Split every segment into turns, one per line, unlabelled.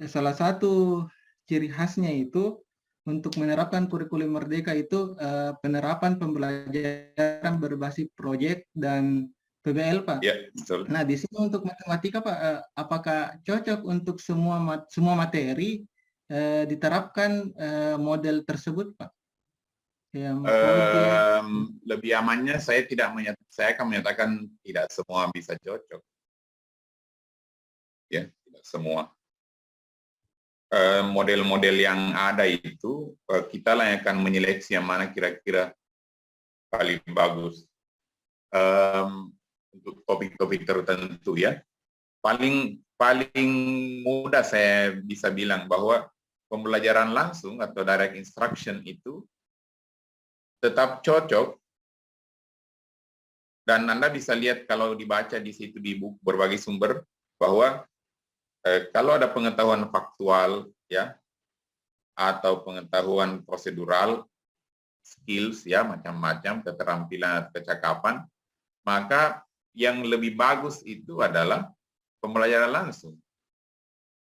salah satu ciri khasnya itu untuk menerapkan kurikulum Merdeka itu penerapan pembelajaran berbasis proyek dan PBL, Pak.
Ya, betul.
Nah, di sini untuk matematika, Pak, apakah cocok untuk semua materi diterapkan model tersebut, Pak? Yang proyek.
Lebih amannya saya akan menyatakan tidak semua bisa cocok. Ya, tidak semua. Model-model yang ada itu kita lah yang akan menyeleksi yang mana kira-kira paling bagus untuk topik-topik tertentu ya. Paling mudah saya bisa bilang bahwa pembelajaran langsung atau direct instruction itu tetap cocok, dan Anda bisa lihat kalau dibaca di situ di buku berbagai sumber bahwa kalau ada pengetahuan faktual ya atau pengetahuan prosedural, skills ya macam-macam, keterampilan, kecakapan, maka yang lebih bagus itu adalah pembelajaran langsung,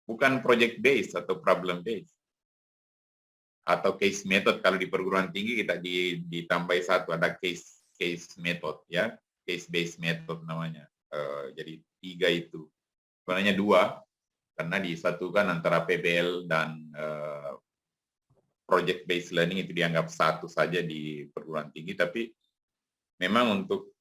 bukan project based atau problem based atau case method. Kalau di perguruan tinggi kita ditambahi satu, ada case method ya, case based method namanya. Jadi 3 itu, sebenarnya 2 karena disatukan antara PBL dan project based learning itu dianggap satu saja di perguruan tinggi, tapi memang untuk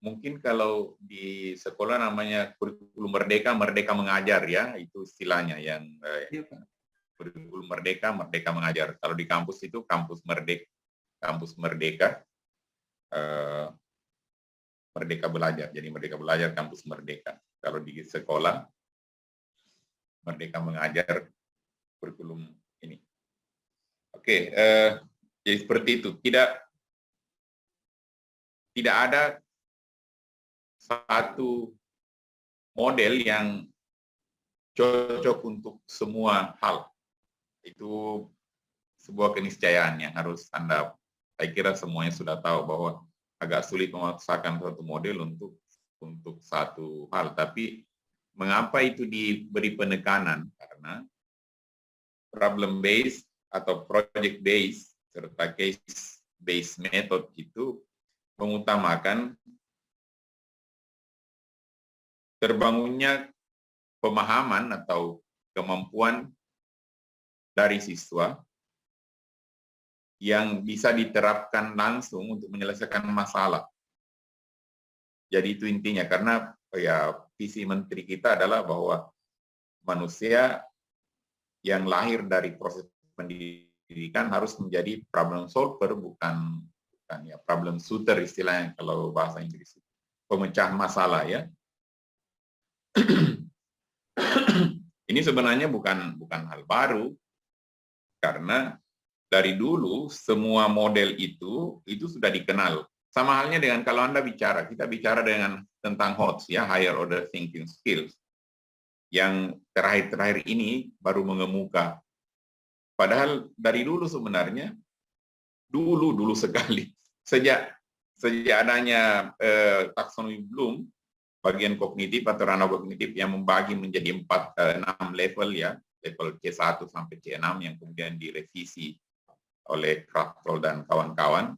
mungkin kalau di sekolah namanya kurikulum Merdeka mengajar ya, itu istilahnya yang kurikulum Merdeka mengajar. Kalau di kampus itu kampus Merdeka Merdeka Belajar. Jadi Merdeka Belajar kampus Merdeka. Kalau di sekolah Merdeka mengajar kurikulum ini. Oke, jadi seperti itu. Tidak ada satu model yang cocok untuk semua hal. Itu sebuah keniscayaan yang harus saya kira semuanya sudah tahu bahwa agak sulit memaksakan satu model untuk satu hal. Tapi mengapa itu diberi penekanan? Karena problem based atau project based serta case based method itu mengutamakan terbangunnya pemahaman atau kemampuan dari siswa yang bisa diterapkan langsung untuk menyelesaikan masalah. Jadi itu intinya, karena ya visi menteri kita adalah bahwa manusia yang lahir dari proses pendidikan harus menjadi problem solver, bukan ya problem shooter istilahnya kalau bahasa Inggris. Pemecah masalah ya. Ini sebenarnya bukan hal baru, karena dari dulu semua model itu sudah dikenal. Sama halnya dengan kalau Anda kita bicara tentang HOTS ya, higher order thinking skills, yang terakhir ini baru mengemuka. Padahal dari dulu sebenarnya, dulu sekali, sejak adanya taksonomi Bloom, bagian kognitif atau ranah kognitif yang membagi menjadi 6 level ya, level C1 sampai C6 yang kemudian direvisi oleh Kraftol dan kawan-kawan.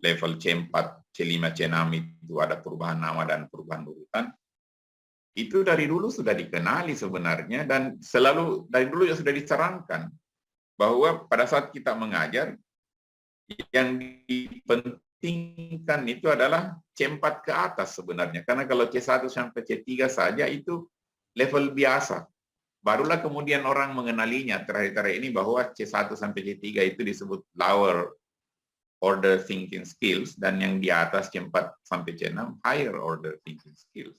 Level C4, C5, C6 itu ada perubahan nama dan perubahan urutan. Itu dari dulu sudah dikenali sebenarnya, dan selalu dari dulu ya sudah disarankan bahwa pada saat kita mengajar yang dipentingkan itu adalah C4 ke atas sebenarnya, karena kalau C1 sampai C3 saja itu level biasa. Barulah kemudian orang mengenalinya terakhir-terakhir ini bahwa C1 sampai C3 itu disebut lower order thinking skills, dan yang di atas C4 sampai C6 higher order thinking skills.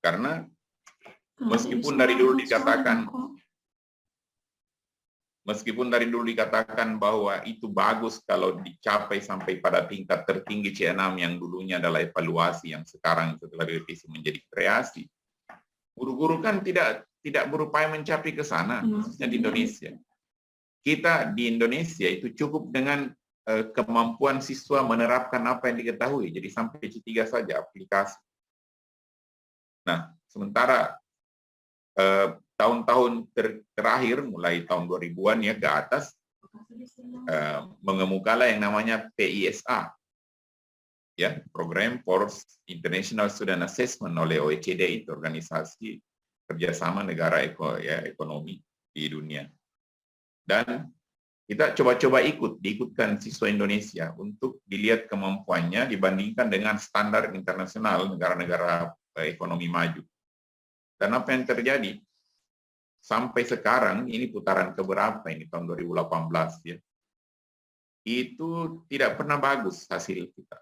Karena meskipun dari dulu dikatakan bahwa itu bagus kalau dicapai sampai pada tingkat tertinggi C6 yang dulunya adalah evaluasi, yang sekarang setelah direvisi menjadi kreasi, guru-guru kan tidak berupaya mencapai ke sana, khususnya di Indonesia. Kita di Indonesia itu cukup dengan kemampuan siswa menerapkan apa yang diketahui. Jadi sampai C3 saja aplikasi. Nah, sementara tahun-tahun terakhir, mulai tahun 2000-an ya ke atas, mengemukalah yang namanya PISA, ya, Program for International Student Assessment oleh OECD, itu organisasi kerjasama negara ekonomi di dunia. Dan kita coba-coba diikutkan siswa Indonesia untuk dilihat kemampuannya dibandingkan dengan standar internasional negara-negara ekonomi maju. Dan apa yang terjadi? Sampai sekarang, ini putaran keberapa ini, tahun 2018 ya, itu tidak pernah bagus hasil kita.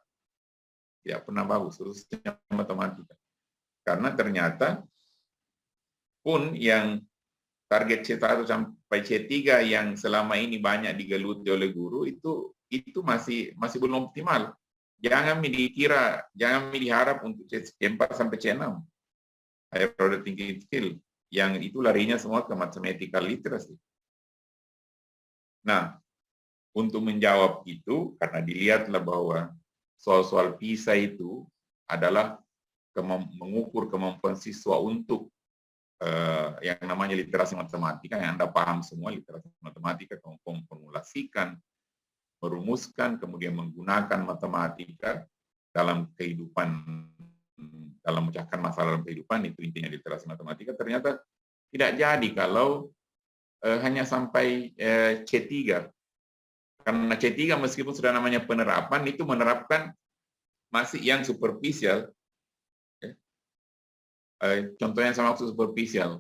Tidak pernah bagus, khususnya matematika. Karena ternyata pun yang target C1 sampai C3 yang selama ini banyak digeluti oleh guru itu masih belum optimal. Jangan diharap untuk C4 sampai C6 higher order thinking skill, yang itu larinya semua ke mathematical literacy. Nah, untuk menjawab itu, karena dilihatlah bahwa soal-soal PISA itu adalah mengukur kemampuan siswa untuk yang namanya literasi matematika, yang Anda paham semua, literasi matematika, kemampuan memformulasikan, merumuskan, kemudian menggunakan matematika dalam kehidupan, dalam memecahkan masalah dalam kehidupan, itu intinya literasi matematika. Ternyata tidak jadi kalau hanya sampai C3. Karena C3 meskipun sudah namanya penerapan, itu menerapkan masih yang superficial. Contohnya sama maksud superficial.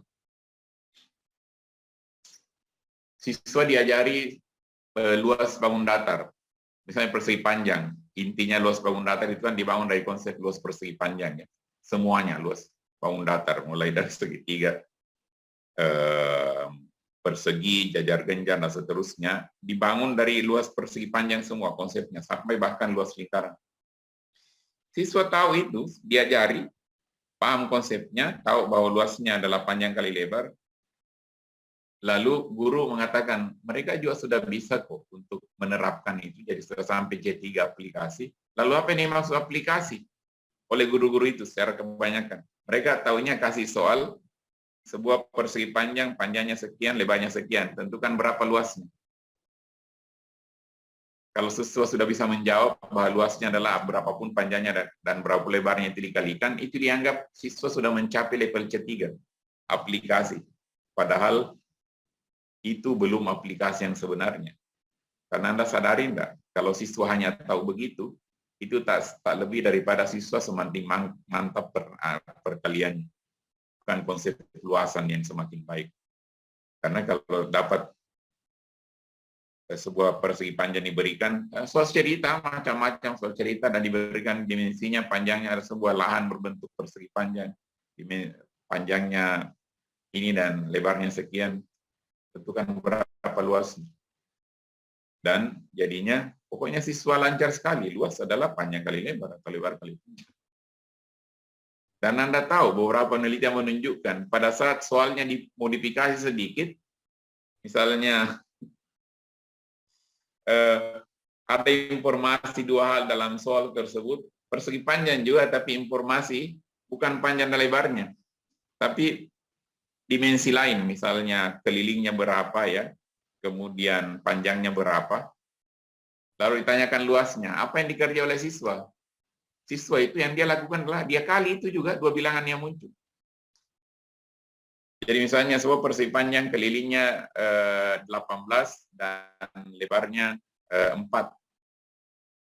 Siswa diajari luas bangun datar. Misalnya persegi panjang. Intinya luas bangun datar itu kan dibangun dari konsep luas persegi panjang. Ya. Semuanya luas bangun datar. Mulai dari segitiga, persegi, jajar genjang, dan seterusnya. Dibangun dari luas persegi panjang semua konsepnya. Sampai bahkan luas lingkaran. Siswa tahu itu, diajari, paham konsepnya, tahu bahwa luasnya adalah panjang kali lebar. Lalu guru mengatakan, mereka juga sudah bisa kok untuk menerapkan itu, jadi sudah sampai C3 aplikasi. Lalu apa ini maksud aplikasi? Oleh guru-guru itu secara kebanyakan. Mereka tahunya kasih soal, sebuah persegi panjang, panjangnya sekian, lebarnya sekian. Tentukan berapa luasnya. Kalau siswa sudah bisa menjawab bahwa luasnya adalah berapapun panjangnya dan berapa lebarnya itu dikalikan, itu dianggap siswa sudah mencapai level C3, aplikasi. Padahal itu belum aplikasi yang sebenarnya. Karena Anda sadari enggak, kalau siswa hanya tahu begitu, itu tak lebih daripada siswa semakin mantap perkaliannya. Bukan konsep luasan yang semakin baik. Karena kalau dapat sebuah persegi panjang diberikan soal cerita, macam-macam soal cerita, dan diberikan dimensinya, panjangnya ada sebuah lahan berbentuk persegi panjang, panjangnya ini dan lebarnya sekian, tentukan berapa luasnya. Dan jadinya pokoknya siswa lancar sekali, luas adalah panjang kali lebar atau lebar kali panjang. Dan Anda tahu beberapa penelitian menunjukkan pada saat soalnya dimodifikasi sedikit, misalnya ada informasi dua hal dalam soal tersebut, persegi panjang juga, tapi informasi bukan panjang dan lebarnya, tapi dimensi lain, misalnya kelilingnya berapa ya, kemudian panjangnya berapa, lalu ditanyakan luasnya, apa yang dikerja oleh siswa? Siswa itu yang dia lakukan adalah dia kali itu juga dua bilangan yang muncul. Jadi misalnya sebuah persegi panjang kelilingnya 18 dan lebarnya 4.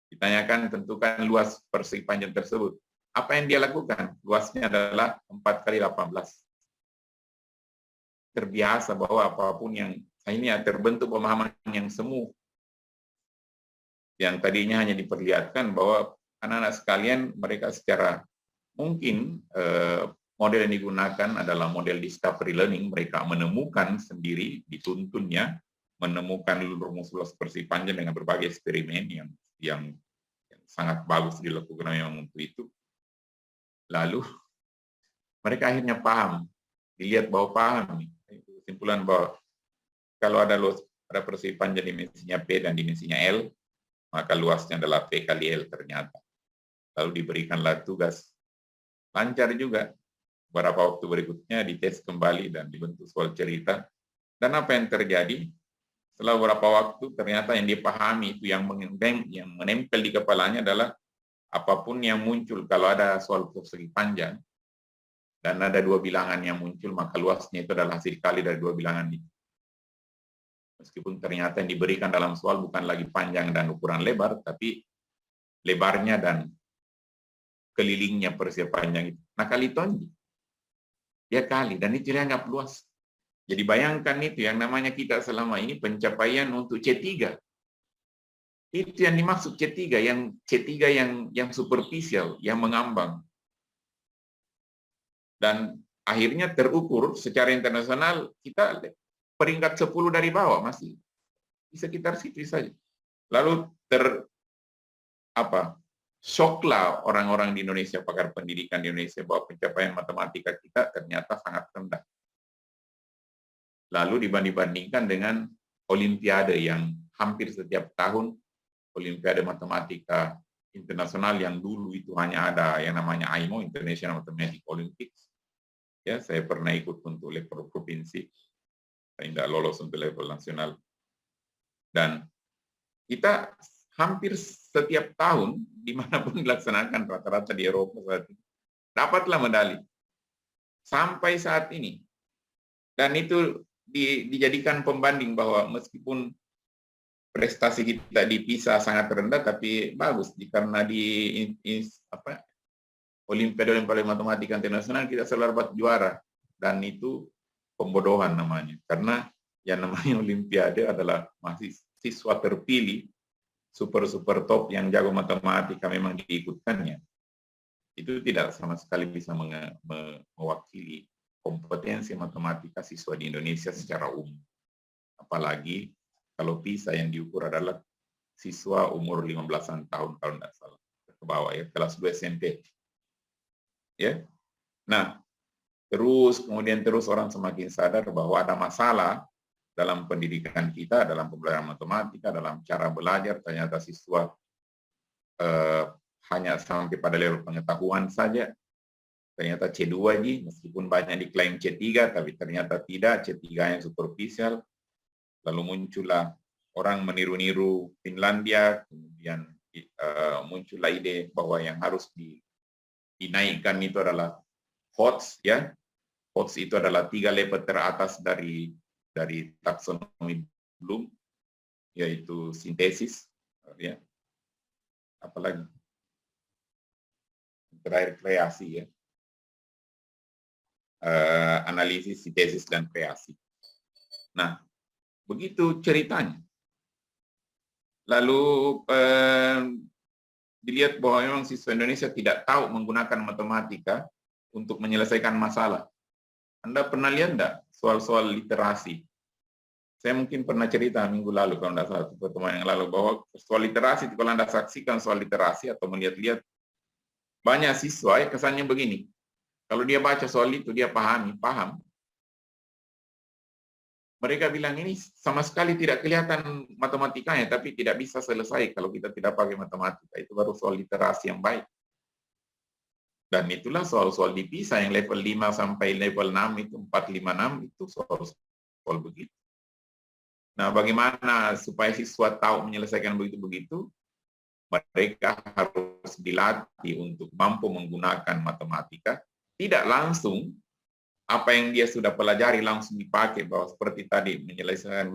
Ditanyakan tentukan luas persegi panjang tersebut. Apa yang dia lakukan? Luasnya adalah 4 kali 18. Terbiasa bahwa apapun yang ini terbentuk pemahaman yang semu. Yang tadinya hanya diperlihatkan bahwa anak-anak sekalian mereka secara mungkin model yang digunakan adalah model discovery learning. Mereka menemukan sendiri, dituntunnya, menemukan rumus luas persegi panjang dengan berbagai eksperimen yang sangat bagus dilakukan memang untuk itu. Lalu mereka akhirnya paham, dilihat bahwa paham, kesimpulan bahwa kalau ada persegi panjang dimensinya P dan dimensinya L, maka luasnya adalah P kali L ternyata. Lalu diberikanlah tugas, lancar juga. Beberapa waktu berikutnya dites kembali dan dibentuk soal cerita. Dan apa yang terjadi? Setelah beberapa waktu ternyata yang dipahami itu yang menempel di kepalanya adalah apapun yang muncul kalau ada soal persegi panjang dan ada dua bilangan yang muncul, maka luasnya itu adalah hasil kali dari dua bilangan itu. Meskipun ternyata yang diberikan dalam soal bukan lagi panjang dan ukuran lebar, tapi lebarnya dan kelilingnya persegi panjang itu. Nah, kali tonji. Dia kali, dan itu dianggap luas. Jadi bayangkan itu yang namanya kita selama ini pencapaian untuk C3. Itu yang dimaksud C3, yang superficial, yang mengambang. Dan akhirnya terukur secara internasional kita peringkat 10 dari bawah, masih di sekitar situ saja. Lalu shocklah orang-orang di Indonesia, pakar pendidikan di Indonesia, bahwa pencapaian matematika kita ternyata sangat rendah. Lalu dibanding-bandingkan dengan olimpiade yang hampir setiap tahun, olimpiade matematika internasional yang dulu itu hanya ada yang namanya IMO, International Mathematics Olympics. Ya, saya pernah ikut untuk level provinsi, saya tidak lolos untuk level nasional. Dan kita hampir setiap tahun, dimanapun dilaksanakan, rata-rata di Eropa saat ini, dapatlah medali. Sampai saat ini. Dan itu dijadikan pembanding bahwa meskipun prestasi kita di PISA sangat rendah, tapi bagus. Karena di Olimpiade Matematika Internasional kita selalu dapat juara. Dan itu pembodohan namanya. Karena yang namanya Olimpiade adalah masih siswa terpilih, super top yang jago matematika memang diikutkannya, itu tidak sama sekali bisa mewakili kompetensi matematika siswa di Indonesia secara umum. Apalagi kalau PISA yang diukur adalah siswa umur 15-an tahun, kalau tidak salah, ke bawah ya, kelas 2 SMP. Ya. Nah, kemudian orang semakin sadar bahwa ada masalah dalam pendidikan kita, dalam pembelajaran matematika, dalam cara belajar. Ternyata siswa hanya sampai pada level pengetahuan saja. Ternyata C2 meskipun banyak diklaim C3, tapi ternyata tidak, C3 yang superficial. Lalu muncullah orang meniru-niru Finlandia, kemudian muncullah ide bahwa yang harus dinaikkan itu adalah HOTS, ya. HOTS itu adalah 3 level teratas dari taksonomi Bloom, yaitu sintesis, ya, apalagi terakhir kreasi, ya, analisis, sintesis, dan kreasi. Nah, begitu ceritanya. Lalu dilihat bahwa memang siswa Indonesia tidak tahu menggunakan matematika untuk menyelesaikan masalah. Anda pernah lihat enggak soal-soal literasi? Saya mungkin pernah cerita minggu lalu, kalau tidak salah, pertemuan yang lalu, bahwa soal literasi, kalau Anda saksikan soal literasi atau melihat-lihat, banyak siswa ya kesannya begini, kalau dia baca soal itu, dia paham. Mereka bilang ini sama sekali tidak kelihatan matematikanya, tapi tidak bisa selesai kalau kita tidak pakai matematika. Itu baru soal literasi yang baik. Dan itulah soal-soal di PISA yang level 5 sampai level 6 itu 4, 5, 6 itu soal begitu. Nah, bagaimana supaya siswa tahu menyelesaikan begitu-begitu? Mereka harus dilatih untuk mampu menggunakan matematika, tidak langsung apa yang dia sudah pelajari langsung dipakai, bahwa seperti tadi mencari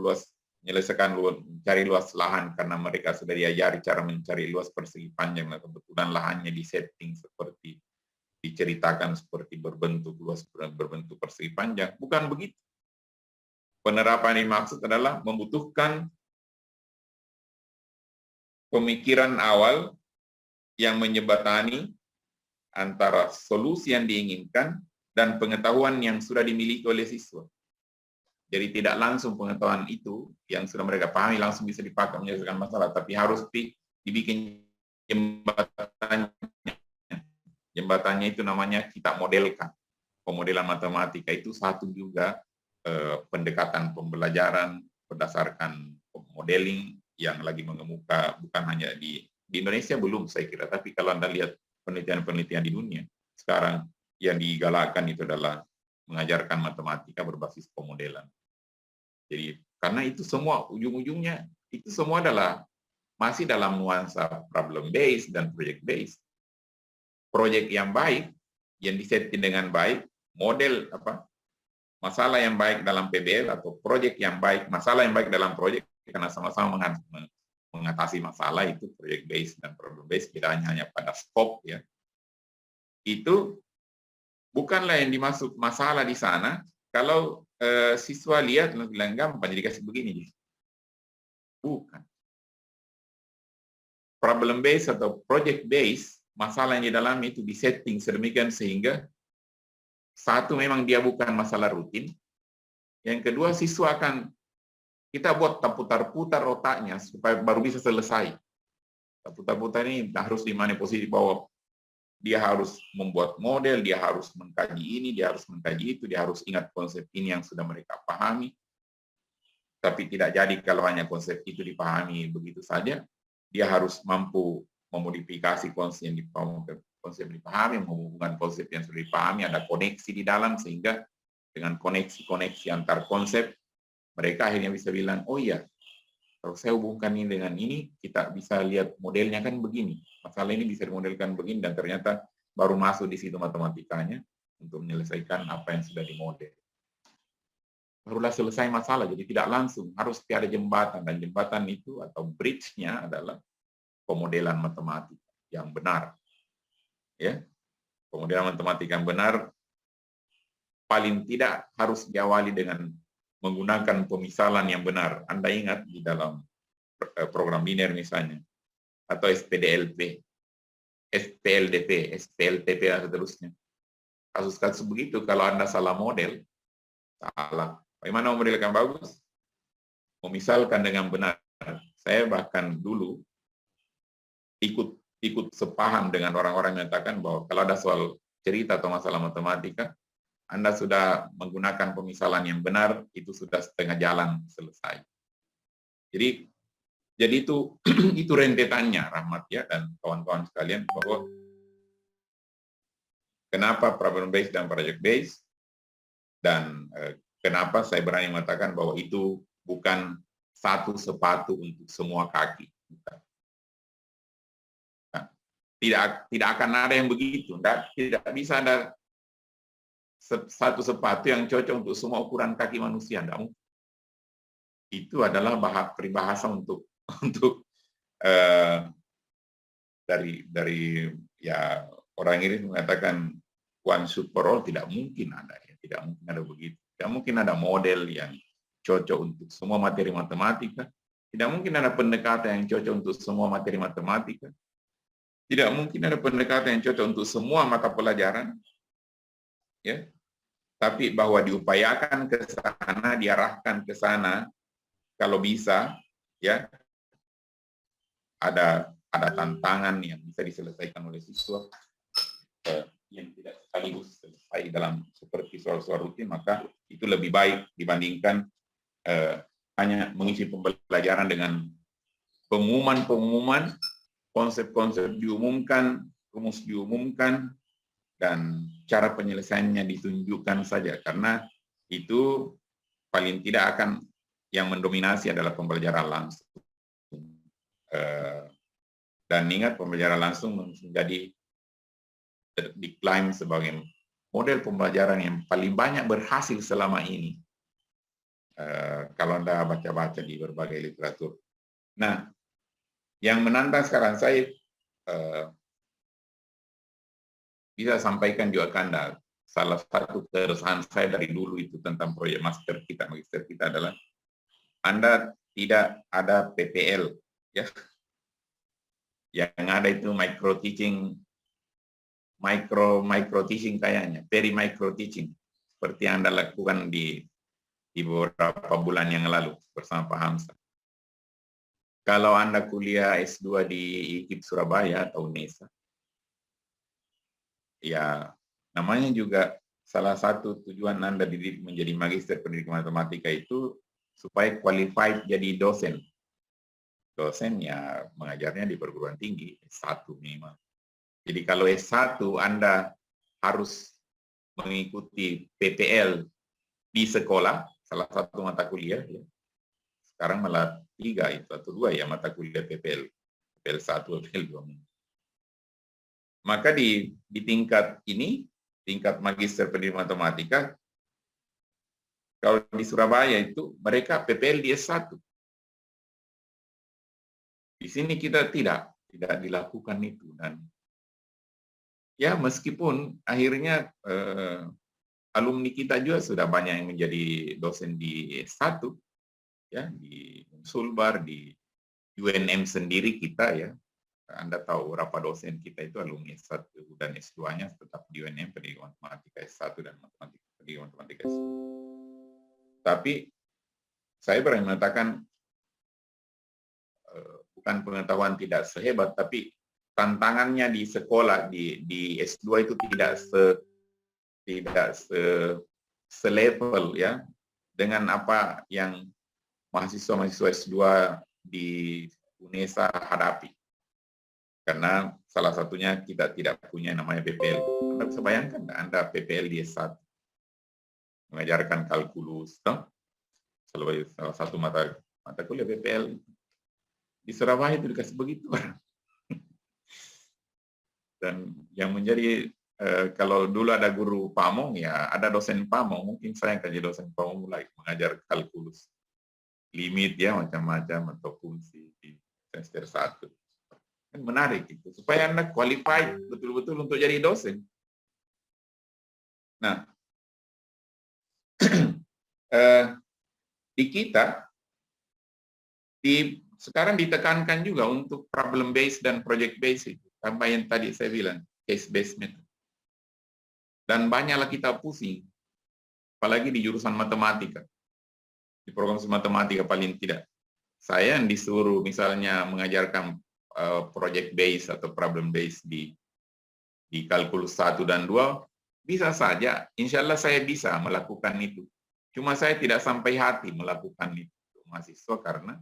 luas lahan karena mereka sudah diajari cara mencari luas persegi panjang, dan kebetulan lahannya di setting seperti diceritakan seperti berbentuk luas, berbentuk persegi panjang. Bukan begitu. Penerapan yang dimaksud adalah membutuhkan pemikiran awal yang menjembatani antara solusi yang diinginkan dan pengetahuan yang sudah dimiliki oleh siswa. Jadi tidak langsung pengetahuan itu yang sudah mereka pahami langsung bisa dipakai menyelesaikan masalah, tapi harus dibikin jembatannya. Jembatannya itu namanya kita modelkan. Pemodelan matematika itu satu juga pendekatan pembelajaran berdasarkan modeling yang lagi mengemuka, bukan hanya di Indonesia belum saya kira, tapi kalau Anda lihat penelitian-penelitian di dunia sekarang yang digalakkan itu adalah mengajarkan matematika berbasis pemodelan. Jadi karena itu semua ujung-ujungnya itu semua adalah masih dalam nuansa problem based dan project based. Proyek yang baik, yang disetting dengan baik, model masalah yang baik dalam PBL atau proyek yang baik, masalah yang baik dalam proyek karena sama-sama mengatasi masalah itu project based dan problem based, bedanya hanya pada scope ya. Itu bukanlah yang dimaksud masalah di sana. Kalau siswa lihat bilang gampang jadi kasih begini. Bukan. Problem based atau project based, masalah yang di dalam itu disetting sedemikian sehingga satu memang dia bukan masalah rutin. Yang kedua siswa akan kita buat putar-putar otaknya supaya baru bisa selesai. Putar-putar ini harus di mana posisi bahwa dia harus membuat model, dia harus mengkaji ini, dia harus mengkaji itu, dia harus ingat konsep ini yang sudah mereka pahami. Tapi tidak jadi kalau hanya konsep itu dipahami begitu saja. Dia harus mampu memodifikasi konsep yang dipahami, menghubungkan konsep yang sudah dipahami, ada koneksi di dalam sehingga dengan koneksi-koneksi antar konsep mereka akhirnya bisa bilang, oh iya, kalau saya hubungkan ini dengan ini, kita bisa lihat modelnya kan begini. Masalah ini bisa dimodelkan begini, dan ternyata baru masuk di situ matematikanya untuk menyelesaikan apa yang sudah dimodel. Barulah selesai masalah, jadi tidak langsung. Harus ada jembatan, dan jembatan itu atau bridge-nya adalah pemodelan matematika yang benar. Ya, pemodelan matematika yang benar paling tidak harus diawali dengan menggunakan pemisalan yang benar. Anda ingat di dalam program linear misalnya, atau SPDLP, SPLDP, SPLTP dan seterusnya. Kasus-kasus begitu, kalau Anda salah model, salah. Bagaimana memodelkan bagus? Memisalkan dengan benar. Saya bahkan dulu ikut sepaham dengan orang-orang yang mengatakan bahwa kalau ada soal cerita atau masalah matematika, Anda sudah menggunakan pemisalan yang benar, itu sudah setengah jalan selesai. Jadi itu itu rentetannya, Rahmat ya dan kawan-kawan sekalian, bahwa kenapa problem based dan project based, dan kenapa saya berani mengatakan bahwa itu bukan satu sepatu untuk semua kaki. Nah, tidak akan ada yang begitu. Tidak bisa ada satu sepatu yang cocok untuk semua ukuran kaki manusia. Itu adalah peribahasa untuk dari ya orang Inggris mengatakan one suit for all, tidak mungkin ada ya, tidak mungkin ada begitu. Tidak mungkin ada model yang cocok untuk semua materi matematika. Tidak mungkin ada pendekatan yang cocok untuk semua materi matematika. Tidak mungkin ada pendekatan yang cocok untuk semua mata pelajaran. Ya. Tapi bahwa diupayakan ke sana, diarahkan ke sana, kalau bisa, ya ada tantangan yang bisa diselesaikan oleh siswa yang tidak sekaligus selesai dalam seperti soal-soal rutin, maka itu lebih baik dibandingkan hanya mengisi pembelajaran dengan pengumuman, konsep-konsep diumumkan, rumus diumumkan, dan cara penyelesaiannya ditunjukkan saja, karena itu paling tidak akan yang mendominasi adalah pembelajaran langsung. Dan ingat, pembelajaran langsung menjadi diklaim sebagai model pembelajaran yang paling banyak berhasil selama ini. Kalau Anda baca-baca di berbagai literatur. Nah, yang menantang sekarang saya bisa sampaikan juga ke Anda, salah satu keresahan saya dari dulu itu tentang proyek magister kita adalah Anda tidak ada PPL, ya. Yang ada itu micro teaching kayaknya, very micro teaching, seperti yang Anda lakukan di beberapa bulan yang lalu bersama Pak Hamzah. Kalau Anda kuliah S2 di IKIP Surabaya atau UNESA, ya namanya juga salah satu tujuan Anda dididik menjadi magister pendidikan matematika itu supaya qualified jadi dosen dosen ya mengajarnya di perguruan tinggi, S1 minimal. Jadi kalau S1 Anda harus mengikuti PPL di sekolah, salah satu mata kuliah, ya. Sekarang malah 3 itu atau 2 ya mata kuliah PPL, PPL 1, PPL 2. Maka di tingkat ini, tingkat magister pendidikan matematika, kalau di Surabaya itu mereka PPL di S1. Di sini kita tidak dilakukan itu, dan ya meskipun akhirnya alumni kita juga sudah banyak yang menjadi dosen di S1, ya di Sulbar, di UNM sendiri kita ya. Anda tahu berapa dosen kita itu alumni S1 dan S2-nya tetap di UNM pendidikan matematika S1 dan pendidikan matematika S2. Tapi saya berani mengatakan bukan pengetahuan tidak sehebat, tapi tantangannya di sekolah di S2 itu tidak selevel ya dengan apa yang mahasiswa S2 di UNESA hadapi. Karena salah satunya kita tidak punya namanya PPL. Anda bisa bayangkan, Anda PPL di S1 mengajarkan kalkulus, no? Salah satu mata kuliah PPL di Surabaya itu dikasih begitu. Dan yang menjadi kalau dulu ada guru pamong, ya ada dosen pamong, mungkin saya akan jadi dosen pamong mulai mengajar kalkulus, limit ya macam-macam atau fungsi di semester 1. Kan menarik itu, supaya Anda qualified betul-betul untuk jadi dosen. Nah, di kita sekarang ditekankan juga untuk problem based dan project based itu, apa yang tadi saya bilang, case based method. Dan banyaklah kita pusing, apalagi di jurusan matematika, di program matematika paling tidak. Saya yang disuruh misalnya mengajarkan project based atau problem based di kalkulus 1 dan 2, bisa saja, insya Allah saya bisa melakukan itu. Cuma saya tidak sampai hati melakukan itu mahasiswa karena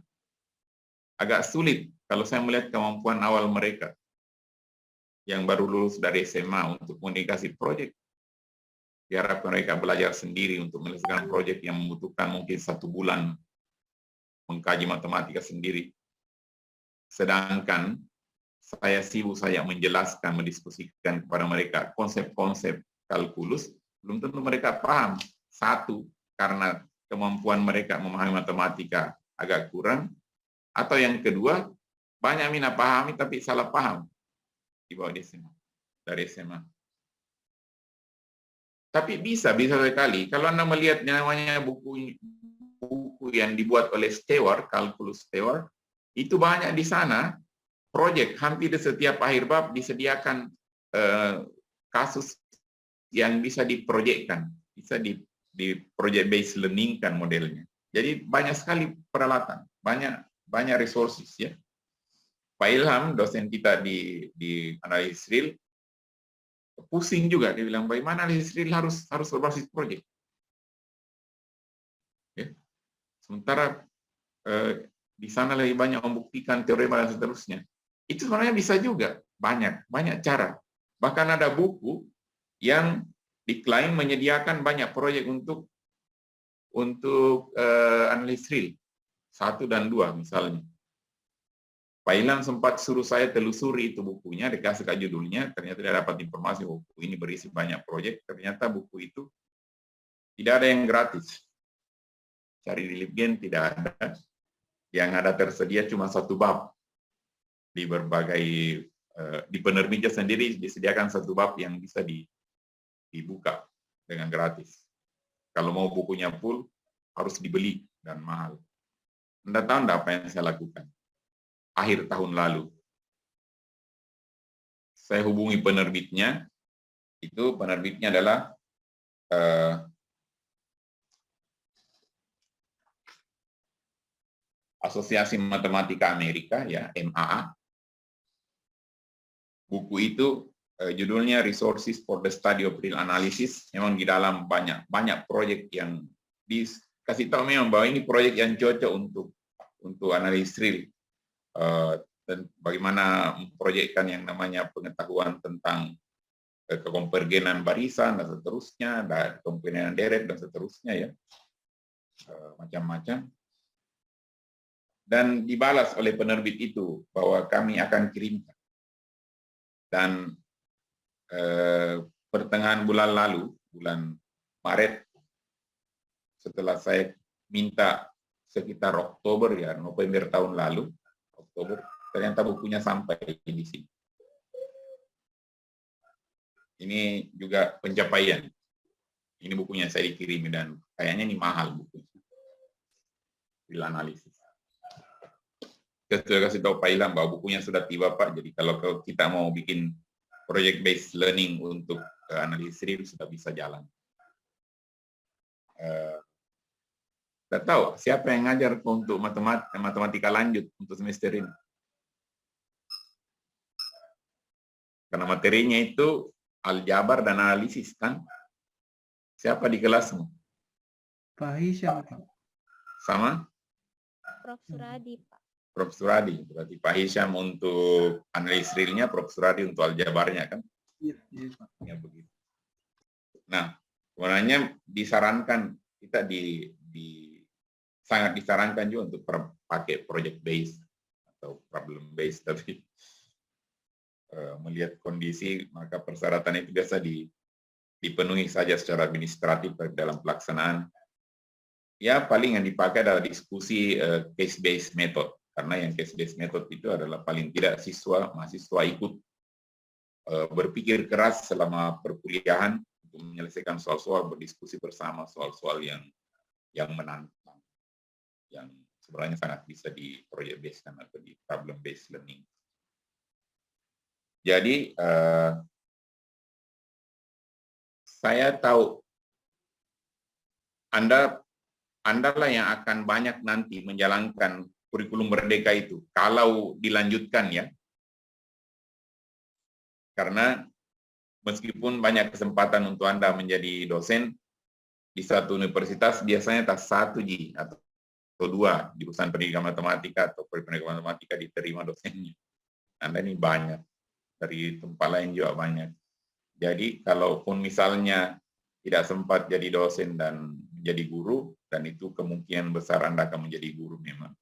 agak sulit kalau saya melihat kemampuan awal mereka yang baru lulus dari SMA untuk komunikasi proyek. Diharapkan mereka belajar sendiri untuk menyelesaikan proyek yang membutuhkan mungkin 1 bulan mengkaji matematika sendiri. Sedangkan saya sibuk saya menjelaskan, mendiskusikan kepada mereka konsep-konsep kalkulus, belum tentu mereka paham. 1, karena kemampuan mereka memahami matematika agak kurang, atau yang kedua, banyak minat pahami tapi salah paham di bawah dari SMA. Tapi bisa sekali. Kalau Anda melihat namanya buku yang dibuat oleh Stewart, kalkulus Stewart, itu banyak di sana proyek, hampir di setiap akhir bab disediakan kasus yang bisa diproyekkan, bisa di project based learning kan modelnya. Jadi banyak sekali peralatan, banyak resources ya. Pak Ilham, dosen kita di analisis real, pusing juga, dia bilang bagaimana analisis real harus berbasis proyek. Ya. Sementara di sana lebih banyak membuktikan teorema dan seterusnya. Itu sebenarnya bisa juga, banyak cara. Bahkan ada buku yang diklaim menyediakan banyak proyek untuk analisis real 1 dan 2 misalnya. Pak Ilham sempat suruh saya telusuri itu bukunya, dikasih judulnya, ternyata dia dapat informasi buku ini berisi banyak proyek, ternyata buku itu tidak ada yang gratis. Cari di LibGen tidak ada. Yang ada tersedia cuma 1 bab. Di berbagai, di penerbitnya sendiri disediakan 1 bab yang bisa dibuka dengan gratis. Kalau mau bukunya full, harus dibeli dan mahal. Anda tahu enggak apa yang saya lakukan? Akhir tahun lalu, saya hubungi penerbitnya, itu penerbitnya adalah Asosiasi Matematika Amerika, ya MAA. Buku itu judulnya Resources for the Study of Real Analysis. Memang di dalam banyak proyek yang dikasih tahu memang bahwa ini proyek yang cocok untuk analisis real. dan bagaimana memproyekkan yang namanya pengetahuan tentang kekonvergenan barisan dan seterusnya, dan kekonvergenan deret dan seterusnya ya, macam-macam. Dan dibalas oleh penerbit itu bahwa kami akan kirimkan. Dan pertengahan bulan lalu, bulan Maret, setelah saya minta sekitar Oktober ya, November tahun lalu, Oktober, ternyata bukunya sampai di sini. Ini juga pencapaian. Ini bukunya saya dikirim dan kayaknya ini mahal bukunya. Hasil analisis. Saya sudah kasih tahu Pak Ilham bahwa bukunya sudah tiba Pak. Jadi kalau kita mau bikin project based learning untuk analisis real sudah bisa jalan. Tidak tahu siapa yang ngajar untuk matematika lanjut untuk semester ini. Karena materinya itu aljabar dan analisis kan. Siapa di kelasmu?
Pak Hisham.
Sama?
Prof. Suradi, Pak.
Prof. Suradi. Berarti Pak Hisham untuk analisis realnya, Prof. Suradi untuk aljabarnya kan?
Iya, Pak.
Ya begitu. Nah, sebenarnya disarankan kita sangat disarankan juga untuk pakai project based atau problem based, tapi melihat kondisi maka persyaratan itu biasa dipenuhi saja secara administratif dalam pelaksanaan. Ya paling yang dipakai adalah diskusi case based method, karena yang case based method itu adalah paling tidak mahasiswa ikut berpikir keras selama perkuliahan untuk menyelesaikan soal-soal, berdiskusi bersama soal-soal yang menantang, yang sebenarnya sangat bisa di project based atau di problem based learning. Jadi saya tahu Anda lah yang akan banyak nanti menjalankan kurikulum Merdeka itu kalau dilanjutkan ya. Karena meskipun banyak kesempatan untuk Anda menjadi dosen di satu universitas, biasanya tak 1 atau 2 di jurusan pendidikan matematika atau pendidikan matematika diterima dosennya. Anda ini banyak, dari tempat lain juga banyak. Jadi kalaupun misalnya tidak sempat jadi dosen dan menjadi guru, dan itu kemungkinan besar Anda akan menjadi guru memang.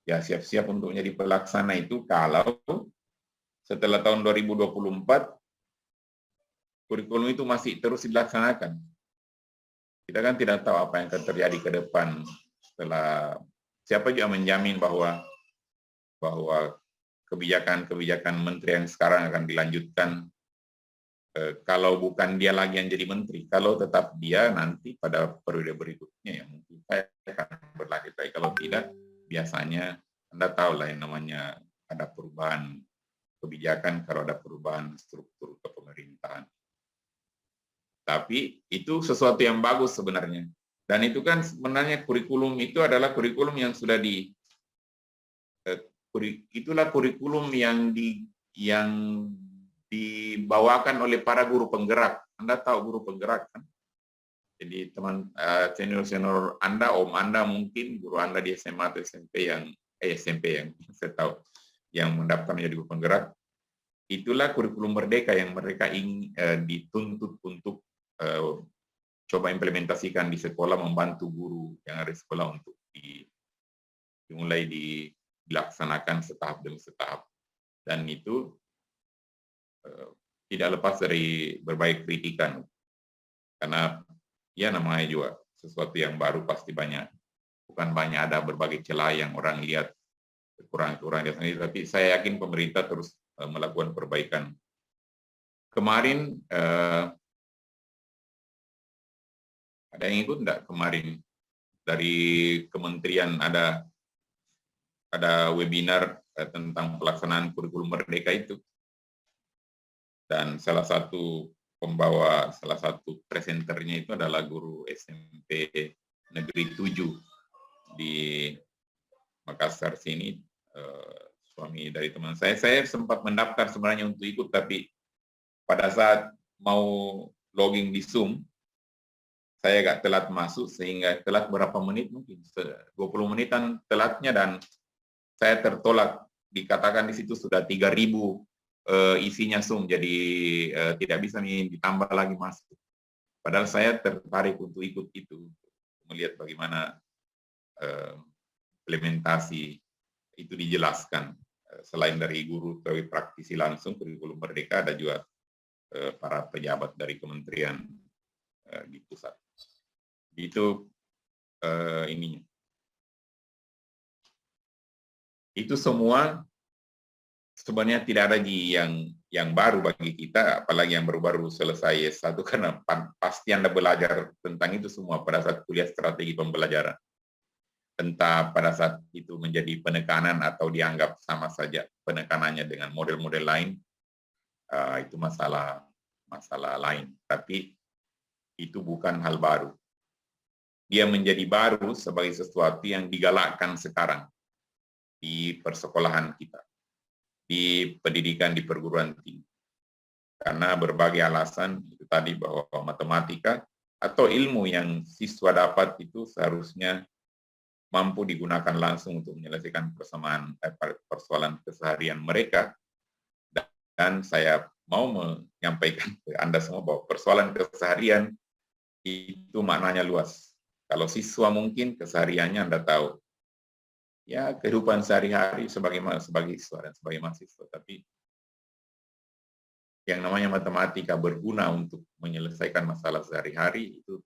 Ya siap-siap untuk menjadi pelaksana itu kalau setelah tahun 2024 kurikulum itu masih terus dilaksanakan. Kita kan tidak tahu apa yang akan terjadi ke depan setelah, siapa juga menjamin bahwa kebijakan-kebijakan menteri yang sekarang akan dilanjutkan kalau bukan dia lagi yang jadi menteri. Kalau tetap dia nanti pada periode berikutnya yang mungkin saya akan berlanjut. Kalau tidak, biasanya Anda tahu lah yang namanya ada perubahan kebijakan kalau ada perubahan struktur kepemerintahan. Tapi itu sesuatu yang bagus sebenarnya. Dan itu kan sebenarnya kurikulum itu adalah kurikulum yang sudah itulah kurikulum yang dibawakan oleh para guru penggerak. Anda tahu guru penggerak kan? Jadi teman senior Anda, om Anda mungkin guru Anda di SMA atau SMP yang saya tahu yang mendaftar menjadi guru penggerak. Itulah kurikulum Merdeka yang mereka ingin dituntut untuk coba implementasikan di sekolah, membantu guru yang ada di sekolah untuk dimulai dilaksanakan setahap demi setahap. Dan itu tidak lepas dari berbagai kritikan, karena ya namanya juga sesuatu yang baru pasti bukan banyak ada berbagai celah yang orang lihat kekurangan-kekurangan sendiri, tapi saya yakin pemerintah terus melakukan perbaikan. Kemarin ada yang ikut enggak kemarin dari kementerian ada webinar tentang pelaksanaan kurikulum Merdeka itu. Dan salah satu presenternya itu adalah guru SMP Negeri 7 di Makassar sini, suami dari teman saya. Saya sempat mendaftar sebenarnya untuk ikut, tapi pada saat mau logging di Zoom, saya agak telat masuk, sehingga telat berapa menit, mungkin 20 menitan telatnya, dan saya tertolak, dikatakan di situ sudah 3.000 isinya Zoom, jadi tidak bisa ditambah lagi masuk. Padahal saya tertarik untuk ikut itu, melihat bagaimana implementasi itu dijelaskan. Selain dari guru teori praktisi langsung kurikulum Merdeka, ada juga para pejabat dari kementerian di pusat. Itu ininya. Itu semua sebenarnya tidak ada yang baru bagi kita, apalagi yang baru-baru selesai S1, karena pasti Anda belajar tentang itu semua pada saat kuliah strategi pembelajaran. Entah pada saat itu menjadi penekanan atau dianggap sama saja penekanannya dengan model-model lain, itu masalah lain. Tapi itu bukan hal baru. Dia menjadi baru sebagai sesuatu yang digalakkan sekarang di persekolahan kita, di pendidikan di perguruan tinggi. Karena berbagai alasan, itu tadi bahwa matematika atau ilmu yang siswa dapat itu seharusnya mampu digunakan langsung untuk menyelesaikan persoalan keseharian mereka. Dan saya mau menyampaikan ke Anda semua bahwa persoalan keseharian itu maknanya luas. Kalau siswa mungkin kesehariannya Anda tahu, ya kehidupan sehari-hari sebagai siswa dan sebagai mahasiswa, tapi yang namanya matematika berguna untuk menyelesaikan masalah sehari-hari itu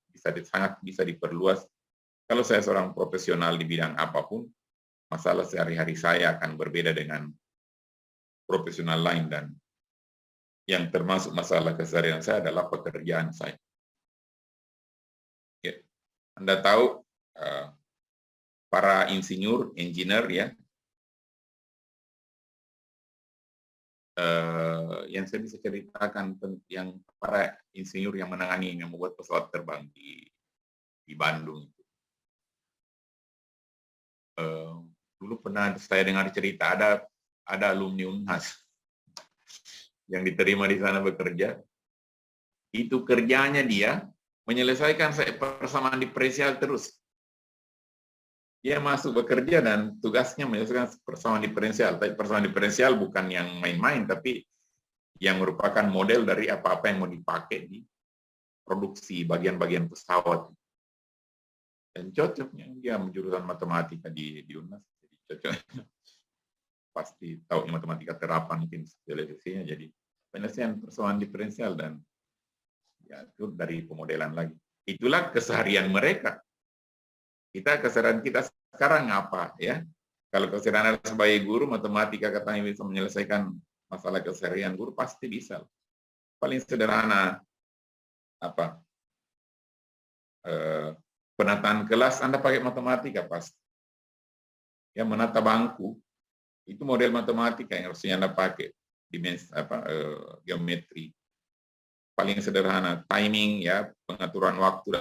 sangat bisa diperluas. Kalau saya seorang profesional di bidang apapun, masalah sehari-hari saya akan berbeda dengan profesional lain, dan yang termasuk masalah keseharian saya adalah pekerjaan saya. Ya. Anda tahu para engineer ya, yang saya bisa ceritakan yang para insinyur yang menangani, yang membuat pesawat terbang di Bandung. Dulu pernah saya dengar cerita ada alumni Unhas yang diterima di sana bekerja. Itu kerjanya dia menyelesaikan persamaan diferensial terus. Dia masuk bekerja dan tugasnya menyelesaikan persamaan diferensial. Tapi persamaan diferensial bukan yang main-main, tapi yang merupakan model dari apa-apa yang mau dipakai di produksi bagian-bagian pesawat. Dan cocoknya dia jurusan matematika di UNAS, jadi cocok. Pasti tahu matematika terapan mungkin televisinya, jadi penyelesaian persamaan diferensial, dan ya itu dari pemodelan lagi. Itulah keseharian mereka. Keseharian kita sekarang apa ya? Kalau keseharian Anda sebagai guru matematika katanya bisa menyelesaikan masalah keseharian guru, pasti bisa. Paling sederhana penataan kelas Anda pakai matematika pasti. Ya, menata bangku itu model matematika yang harusnya Anda pakai, geometri. Paling sederhana timing ya, pengaturan waktu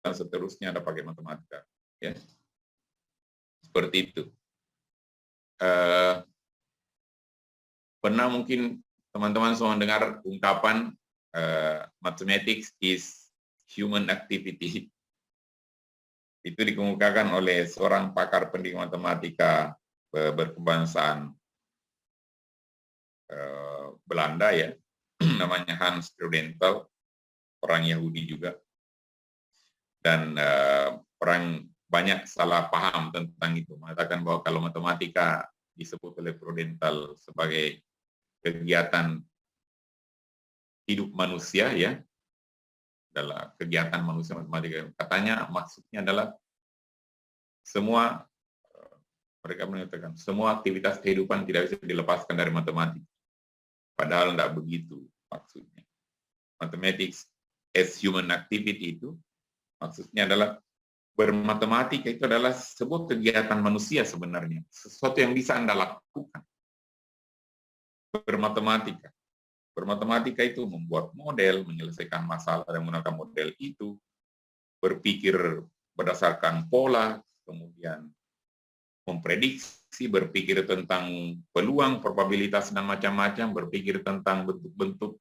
dan seterusnya Anda pakai matematika. Ya. Seperti itu. Pernah mungkin teman-teman semua mendengar ungkapan mathematics is human activity. Itu dikemukakan oleh seorang pakar pendidikan matematika berkebangsaan Belanda ya, namanya Hans Prudential, orang Yahudi juga. Dan orang banyak salah paham tentang itu, mengatakan bahwa kalau matematika disebut oleh Prudential sebagai kegiatan hidup manusia ya, adalah kegiatan manusia matematika. Katanya maksudnya adalah mereka mengatakan semua aktivitas kehidupan tidak bisa dilepaskan dari matematika. Padahal tidak begitu maksudnya. Mathematics as human activity itu maksudnya adalah bermatematika itu adalah sebuah kegiatan manusia sebenarnya, sesuatu yang bisa Anda lakukan. Bermatematika. Bermatematika itu membuat model, menyelesaikan masalah dan menggunakan model itu, berpikir berdasarkan pola, kemudian memprediksi, berpikir tentang peluang, probabilitas, dan macam-macam, berpikir tentang bentuk-bentuk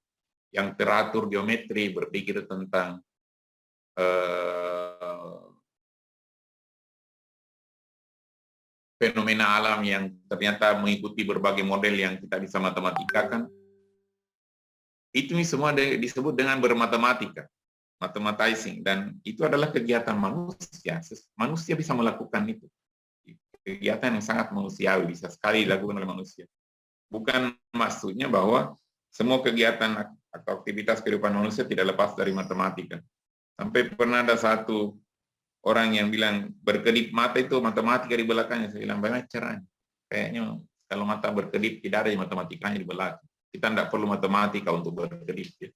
yang teratur geometri, berpikir tentang fenomena alam yang ternyata mengikuti berbagai model yang kita bisa matematikakan. Itu semua disebut dengan bermatematika, mathematizing, dan itu adalah kegiatan manusia. Manusia bisa melakukan itu. Kegiatan yang sangat manusiawi, bisa sekali dilakukan oleh manusia. Bukan maksudnya bahwa semua kegiatan atau aktivitas kehidupan manusia tidak lepas dari matematika. Sampai pernah ada satu orang yang bilang berkedip mata itu matematika di belakangnya. Saya bilang, bagaimana caranya? Kayaknya kalau mata berkedip tidak ada matematikanya di belakang. Kita tidak perlu matematika untuk berkedip.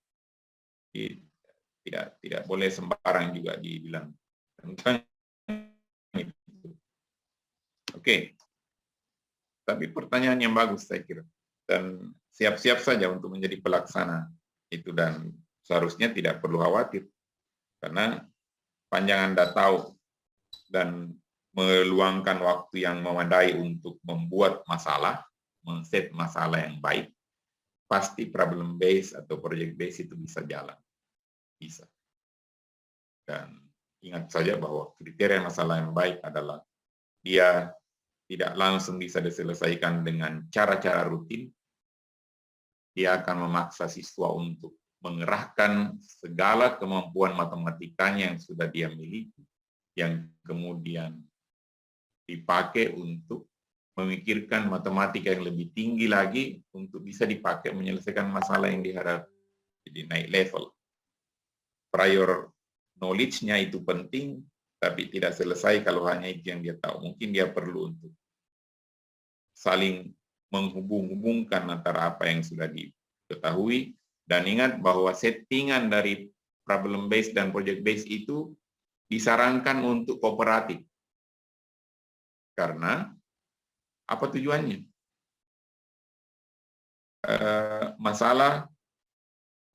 Tidak boleh sembarang juga dibilang. Oke. Tapi pertanyaan yang bagus saya kira. Dan siap-siap saja untuk menjadi pelaksana itu, dan seharusnya tidak perlu khawatir. Karena panjang Anda tahu dan meluangkan waktu yang memadai untuk membuat masalah, men-set masalah yang baik, pasti problem base atau project base itu bisa jalan. Bisa. Dan ingat saja bahwa kriteria masalah yang baik adalah dia tidak langsung bisa diselesaikan dengan cara-cara rutin. Dia akan memaksa siswa untuk mengerahkan segala kemampuan matematikanya yang sudah dia miliki, yang kemudian dipakai untuk memikirkan matematika yang lebih tinggi lagi untuk bisa dipakai menyelesaikan masalah yang dihadapi. Jadi naik level. Prior knowledge-nya itu penting, tapi tidak selesai kalau hanya itu yang dia tahu. Mungkin dia perlu untuk saling menghubung-hubungkan antara apa yang sudah diketahui. Dan ingat bahwa settingan dari problem base dan project base itu disarankan untuk kooperatif. Karena apa tujuannya? Masalah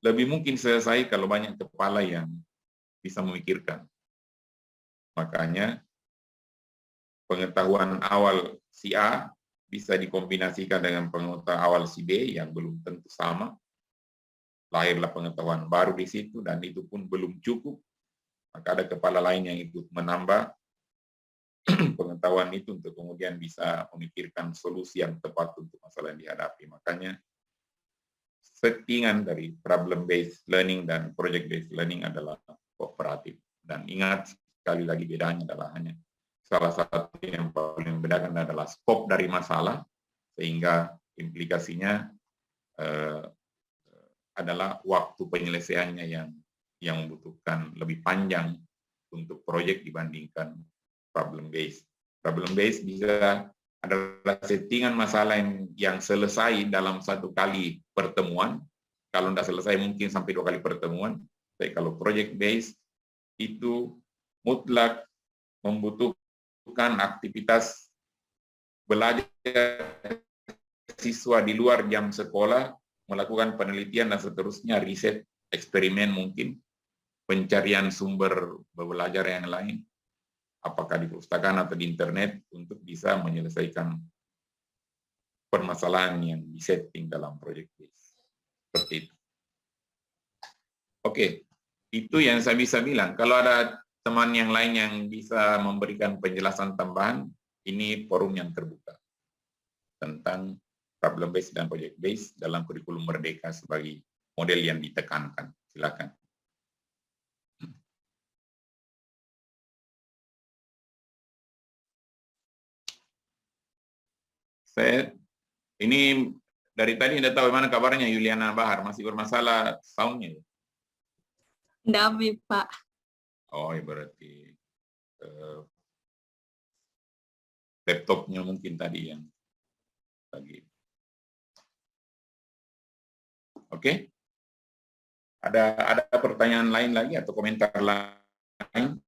lebih mungkin selesai kalau banyak kepala yang bisa memikirkan. Makanya pengetahuan awal si A bisa dikombinasikan dengan pengetahuan awal si B yang belum tentu sama. Lahirlah pengetahuan baru di situ, dan itu pun belum cukup. Maka ada kepala lain yang ikut menambah pengetahuan itu untuk kemudian bisa memikirkan solusi yang tepat untuk masalah yang dihadapi. Makanya settingan dari problem-based learning dan project-based learning adalah kooperatif. Dan ingat, sekali lagi bedanya adalah hanya salah satu yang paling membedakan adalah skop dari masalah, sehingga implikasinya adalah waktu penyelesaiannya yang membutuhkan lebih panjang untuk proyek dibandingkan problem based. Problem based bisa adalah settingan masalah yang selesai dalam satu kali pertemuan. Kalau tidak selesai mungkin sampai 2 kali pertemuan. Tapi kalau project based itu mutlak membutuhkan aktivitas belajar siswa di luar jam sekolah, melakukan penelitian dan seterusnya, riset, eksperimen mungkin, pencarian sumber belajar yang lain, apakah di perpustakaan atau di internet, untuk bisa menyelesaikan permasalahan yang disetting dalam project base. Seperti itu. Oke, itu yang saya bisa bilang. Kalau ada teman yang lain yang bisa memberikan penjelasan tambahan, ini forum yang terbuka tentang problem based dan project based dalam kurikulum Merdeka sebagai model yang ditekankan. Silakan. Saya ini dari tadi tidak tahu bagaimana kabarnya Yuliana Bahar, masih bermasalah soundnya?
Tidak, Pak.
Oh, ya berarti laptopnya mungkin tadi yang lagi. Oke. Ada pertanyaan lain lagi atau komentar lain?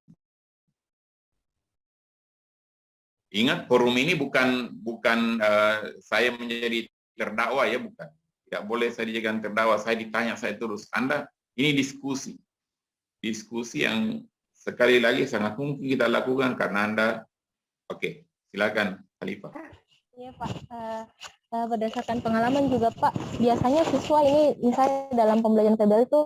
Ingat, forum ini bukan saya menjadi terdakwa ya, bukan. Tidak boleh saya dijadikan terdakwa, saya ditanya, saya terus. Anda, ini diskusi. Diskusi yang sekali lagi sangat mungkin kita lakukan karena Anda, oke, silakan Khalifah.
Iya Pak, berdasarkan pengalaman juga Pak, biasanya siswa ini misalnya dalam pembelajaran PBL itu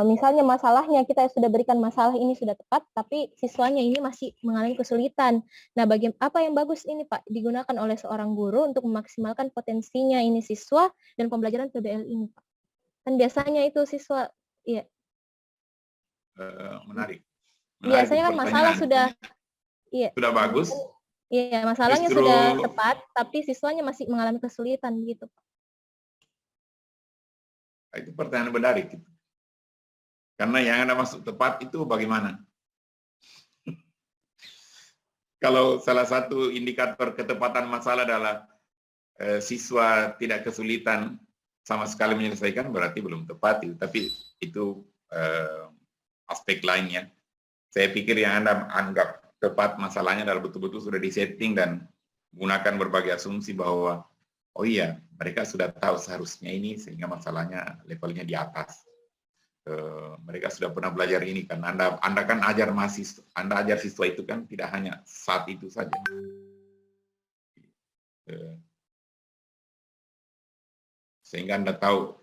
misalnya masalahnya kita sudah berikan masalah ini sudah tepat, tapi siswanya ini masih mengalami kesulitan. Nah, apa yang bagus ini Pak digunakan oleh seorang guru untuk memaksimalkan potensinya ini siswa dan pembelajaran PBL ini Pak. Kan biasanya itu siswa, iya.
Menarik.
Biasanya kan masalah sudah
bagus.
Iya, masalahnya
Justru,
sudah tepat, tapi siswanya masih mengalami kesulitan gitu.
Itu pertanyaan menarik. Karena yang Anda maksud tepat itu bagaimana? Kalau salah satu indikator ketepatan masalah adalah siswa tidak kesulitan sama sekali menyelesaikan, berarti belum tepat itu. Tapi itu aspek lainnya. Saya pikir yang Anda anggap tepat masalahnya adalah betul-betul sudah disetting dan menggunakan berbagai asumsi bahwa oh iya, mereka sudah tahu seharusnya ini sehingga masalahnya levelnya di atas. Mereka sudah pernah belajar ini kan. Anda kan ajar mahasiswa, Anda ajar siswa itu kan tidak hanya saat itu saja. Sehingga Anda tahu,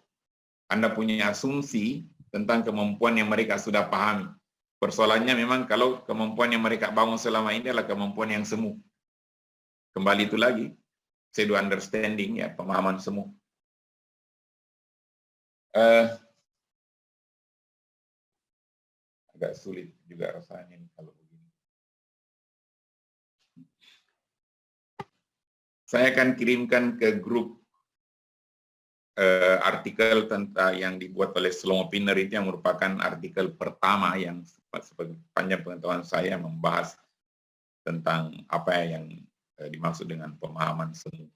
Anda punya asumsi tentang kemampuan yang mereka sudah pahami. Persoalannya memang kalau kemampuan yang mereka bangun selama ini adalah kemampuan yang semu. Kembali itu lagi, pseudo understanding, ya, pemahaman semu. Agak sulit juga rasanya nih kalau begini. Saya akan kirimkan ke grup artikel tentang yang dibuat oleh Slomo Pinner itu yang merupakan artikel pertama yang sepanjang pengetahuan saya membahas tentang apa yang dimaksud dengan pemahaman semu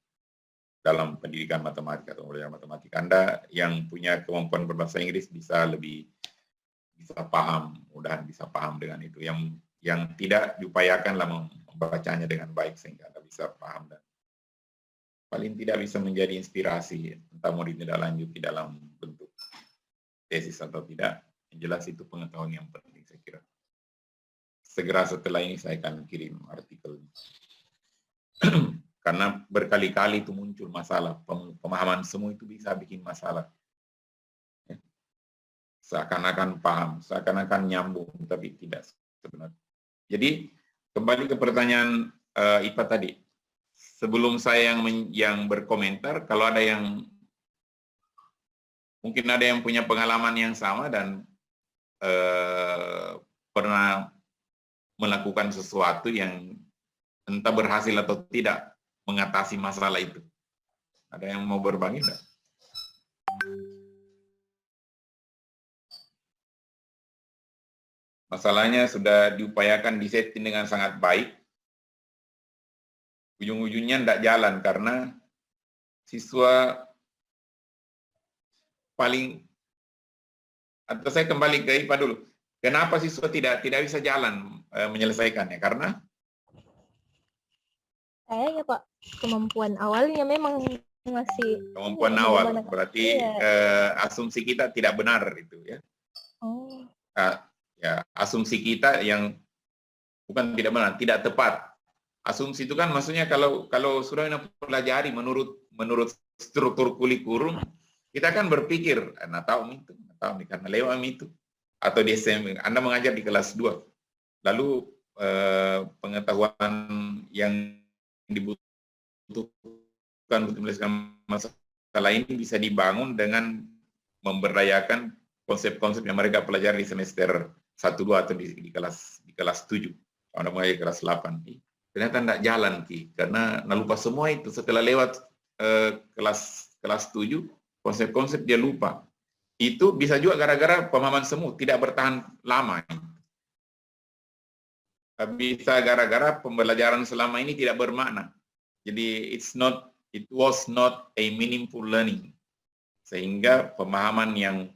dalam pendidikan matematika atau pembelajaran matematika. Anda yang punya kemampuan berbahasa Inggris bisa paham, mudahan bisa paham dengan itu. Yang tidak diupayakanlah membacanya dengan baik sehingga Anda bisa paham dan paling tidak bisa menjadi inspirasi, entah mau ditindaklanjuti dalam bentuk tesis atau tidak. Yang jelas itu pengetahuan yang penting saya kira. Segera setelah ini saya akan kirim artikel. Karena berkali-kali itu muncul masalah, pemahaman semu itu bisa bikin masalah. Seakan-akan paham, seakan-akan nyambung, tapi tidak sebenarnya. Jadi kembali ke pertanyaan IPA tadi. Sebelum saya yang berkomentar, kalau ada yang mungkin ada yang punya pengalaman yang sama dan pernah melakukan sesuatu yang entah berhasil atau tidak mengatasi masalah itu. Ada yang mau berbagi enggak? Masalahnya sudah diupayakan disetting dengan sangat baik. Ujung-ujungnya tidak jalan karena siswa paling, atau saya kembali ke IPA dulu. Kenapa siswa tidak bisa jalan menyelesaikannya? Karena
kayaknya Pak, kemampuan awalnya memang masih
kemampuan awal, berarti asumsi kita tidak benar itu ya.
Oh.
Ya, asumsi kita yang bukan tidak benar, tidak tepat. Asumsi itu kan maksudnya kalau sudah mempelajari menurut struktur kurikulum, kita kan berpikir, nah tahu itu karena lewat itu. Atau di SMP, Anda mengajar di kelas 2. Lalu pengetahuan yang dibutuhkan untuk menyelesaikan masalah ini bisa dibangun dengan memberdayakan konsep-konsep yang mereka pelajari di semester 1-2 atau di kelas 7. Anda mulai kelas 8. Ternyata tidak jalan, Ki, karena lupa semua itu. Setelah lewat kelas 7, konsep-konsep dia lupa. Itu bisa juga gara-gara pemahaman semu tidak bertahan lama. Bisa gara-gara pembelajaran selama ini tidak bermakna. Jadi it was not a meaningful learning. Sehingga pemahaman yang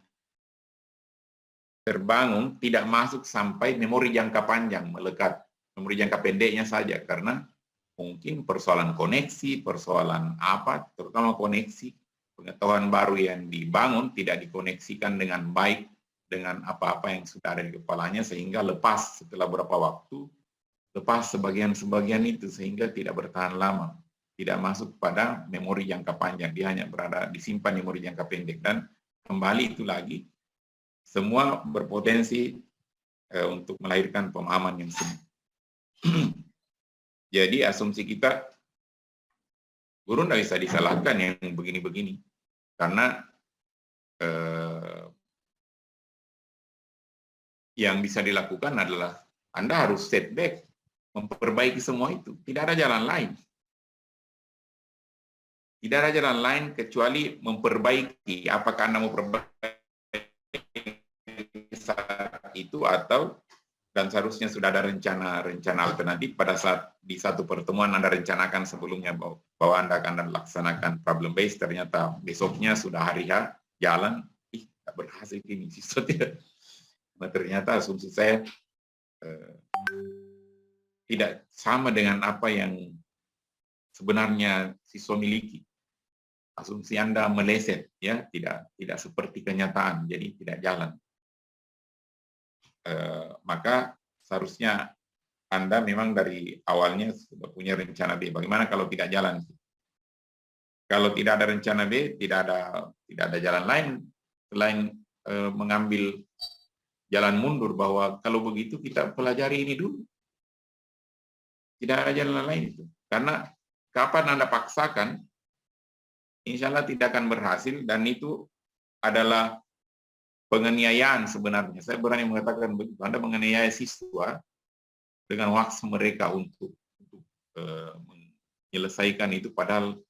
terbangun tidak masuk sampai memori jangka panjang, melekat. Memori jangka pendeknya saja, karena mungkin persoalan koneksi, persoalan apa, terutama koneksi, pengetahuan baru yang dibangun tidak dikoneksikan dengan baik dengan apa-apa yang sudah ada di kepalanya, sehingga lepas setelah beberapa waktu, lepas sebagian-sebagian itu, sehingga tidak bertahan lama, tidak masuk pada memori jangka panjang, dia hanya berada disimpan memori jangka pendek. Dan kembali itu lagi, semua berpotensi untuk melahirkan pemahaman yang semu. Jadi asumsi kita, guru tidak bisa disalahkan yang begini-begini, karena yang bisa dilakukan adalah Anda harus setback, memperbaiki semua itu. Tidak ada jalan lain. Tidak ada jalan lain kecuali memperbaiki. Apakah Anda mau perbaiki saat itu atau, dan seharusnya sudah ada rencana alternatif pada saat di satu pertemuan Anda rencanakan sebelumnya bahwa Anda akan laksanakan problem base, ternyata besoknya sudah hari H, jalan, tidak berhasil ini, siswa tidak. Nah, ternyata asumsi saya tidak sama dengan apa yang sebenarnya siswa miliki. Asumsi Anda meleset, ya, tidak seperti kenyataan, jadi tidak jalan. Maka seharusnya Anda memang dari awalnya sudah punya rencana B. Bagaimana kalau tidak jalan? Kalau tidak ada rencana B, tidak ada jalan lain selain mengambil jalan mundur, bahwa kalau begitu kita pelajari ini dulu. Tidak ada jalan lain itu. Karena kapan Anda paksakan, insya Allah tidak akan berhasil, dan itu adalah penganiayaan sebenarnya. Saya berani mengatakan begitu. Anda menganiaya siswa dengan waktu mereka untuk menyelesaikan itu, padahal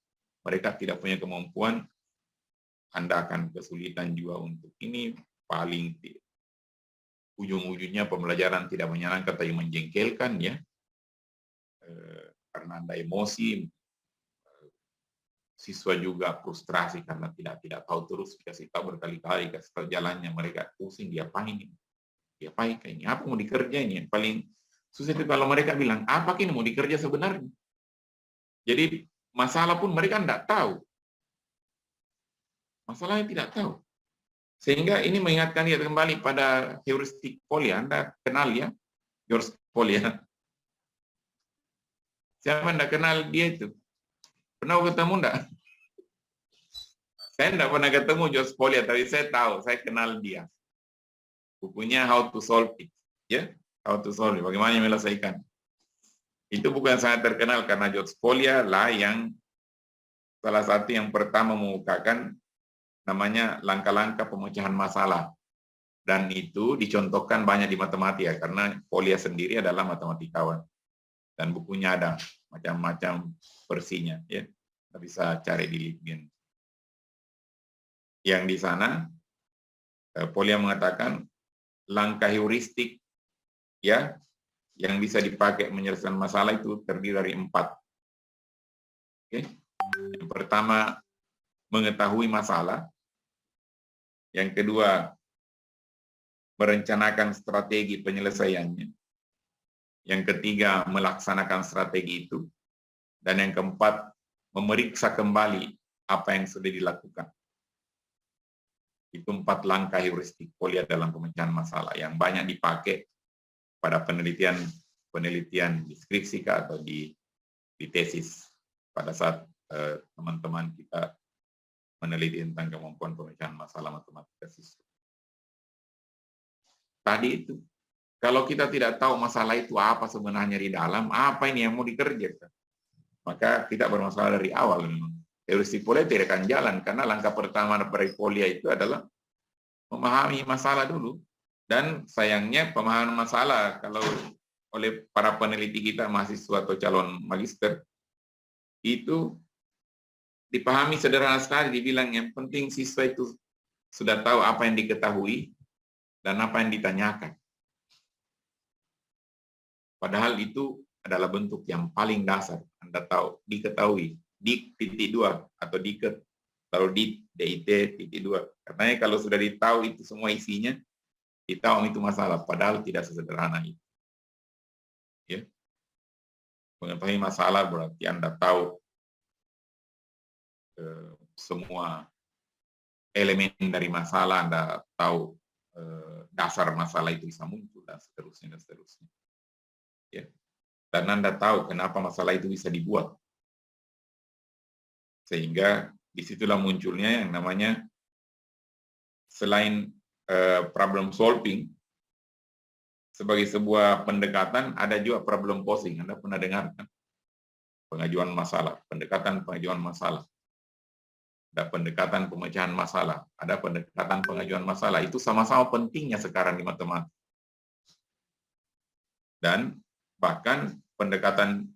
mereka tidak punya kemampuan. Anda akan kesulitan juga untuk ini. Paling ujung-ujungnya pembelajaran tidak menyenangkan tapi menjengkelkan, ya, karena Anda emosi. Siswa juga frustrasi karena tidak tahu, terus dikasih tahu berkali-kali, kasih tahu jalannya, mereka pusing, diapain ini, apa mau dikerja ini. Yang paling susah itu kalau mereka bilang apa ini mau dikerja sebenarnya. Jadi masalah pun mereka tidak tahu, masalahnya tidak tahu. Sehingga ini mengingatkan dia kembali pada heuristik Polya. Anda kenal, ya, George Polya? Siapa tidak kenal dia itu? Pernah ketemu enggak? Saya enggak pernah ketemu George Polya, tapi saya tahu, saya kenal dia. Bukunya How to Solve It, ya, How to Solve It, bagaimana menyelesaikan. Itu bukan sangat terkenal karena George Polya lah yang salah satu yang pertama mengukakan namanya langkah-langkah pemecahan masalah. Dan itu dicontohkan banyak di matematika karena Polya sendiri adalah matematikawan. Dan bukunya ada macam-macam versinya, ya, kita bisa cari di LinkedIn. Yang di sana Polya mengatakan langkah heuristik, ya, yang bisa dipakai menyelesaikan masalah itu terdiri dari 4. Oke. Yang pertama, mengetahui masalah. Yang kedua, merencanakan strategi penyelesaiannya. Yang ketiga, melaksanakan strategi itu. Dan yang keempat, memeriksa kembali apa yang sudah dilakukan. Itu 4 langkah heuristik Polya dalam pemecahan masalah yang banyak dipakai pada penelitian di skripsika atau di tesis pada saat teman-teman kita meneliti tentang kemampuan pemecahan masalah matematika siswa. Tadi itu, kalau kita tidak tahu masalah itu apa sebenarnya di dalam, apa ini yang mau dikerjakan, maka kita bermasalah dari awal. Heuristik Polya tidak akan jalan, karena langkah pertama dari Polya itu adalah memahami masalah dulu. Dan sayangnya pemahaman masalah, kalau oleh para peneliti kita, mahasiswa atau calon magister, itu dipahami sederhana sekali, dibilang yang penting siswa itu sudah tahu apa yang diketahui dan apa yang ditanyakan. Padahal itu adalah bentuk yang paling dasar. Anda tahu, diketahui, di titik 2 atau diket, lalu di DIT titik 2. Karena kalau sudah ditahu itu semua isinya, ditahu itu masalah, padahal tidak sesederhana itu. Ya. Mengetahui masalah berarti Anda tahu semua elemen dari masalah, Anda tahu dasar masalah itu bisa muncul, dan seterusnya, dan seterusnya. Ya. Dan Anda tahu kenapa masalah itu bisa dibuat. Sehingga disitulah munculnya yang namanya, selain problem solving sebagai sebuah pendekatan, ada juga problem posing. Anda pernah dengar kan? Pengajuan masalah, pendekatan pengajuan masalah. Ada pendekatan pemecahan masalah, ada pendekatan pengajuan masalah. Itu sama-sama pentingnya sekarang di matematika. Dan bahkan pendekatan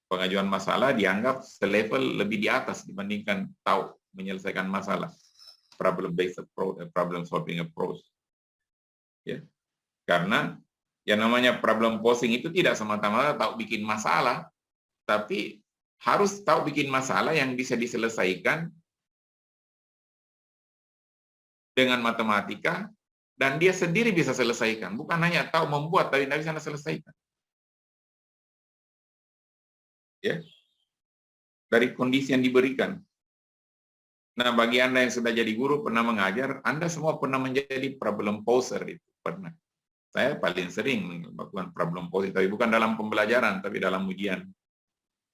pengajuan masalah dianggap selevel lebih di atas dibandingkan tahu menyelesaikan masalah. Problem-based approach, problem solving approach. Ya. Karena yang namanya problem posing itu tidak semata-mata tahu bikin masalah, tapi harus tahu bikin masalah yang bisa diselesaikan dengan matematika, dan dia sendiri bisa selesaikan. Bukan hanya tahu membuat, tapi tidak bisa selesaikan. Ya. Dari kondisi yang diberikan. Nah, bagi Anda yang sudah jadi guru, pernah mengajar, Anda semua pernah menjadi problem poser itu. Pernah. Saya paling sering melakukan problem posing, tapi bukan dalam pembelajaran, tapi dalam ujian.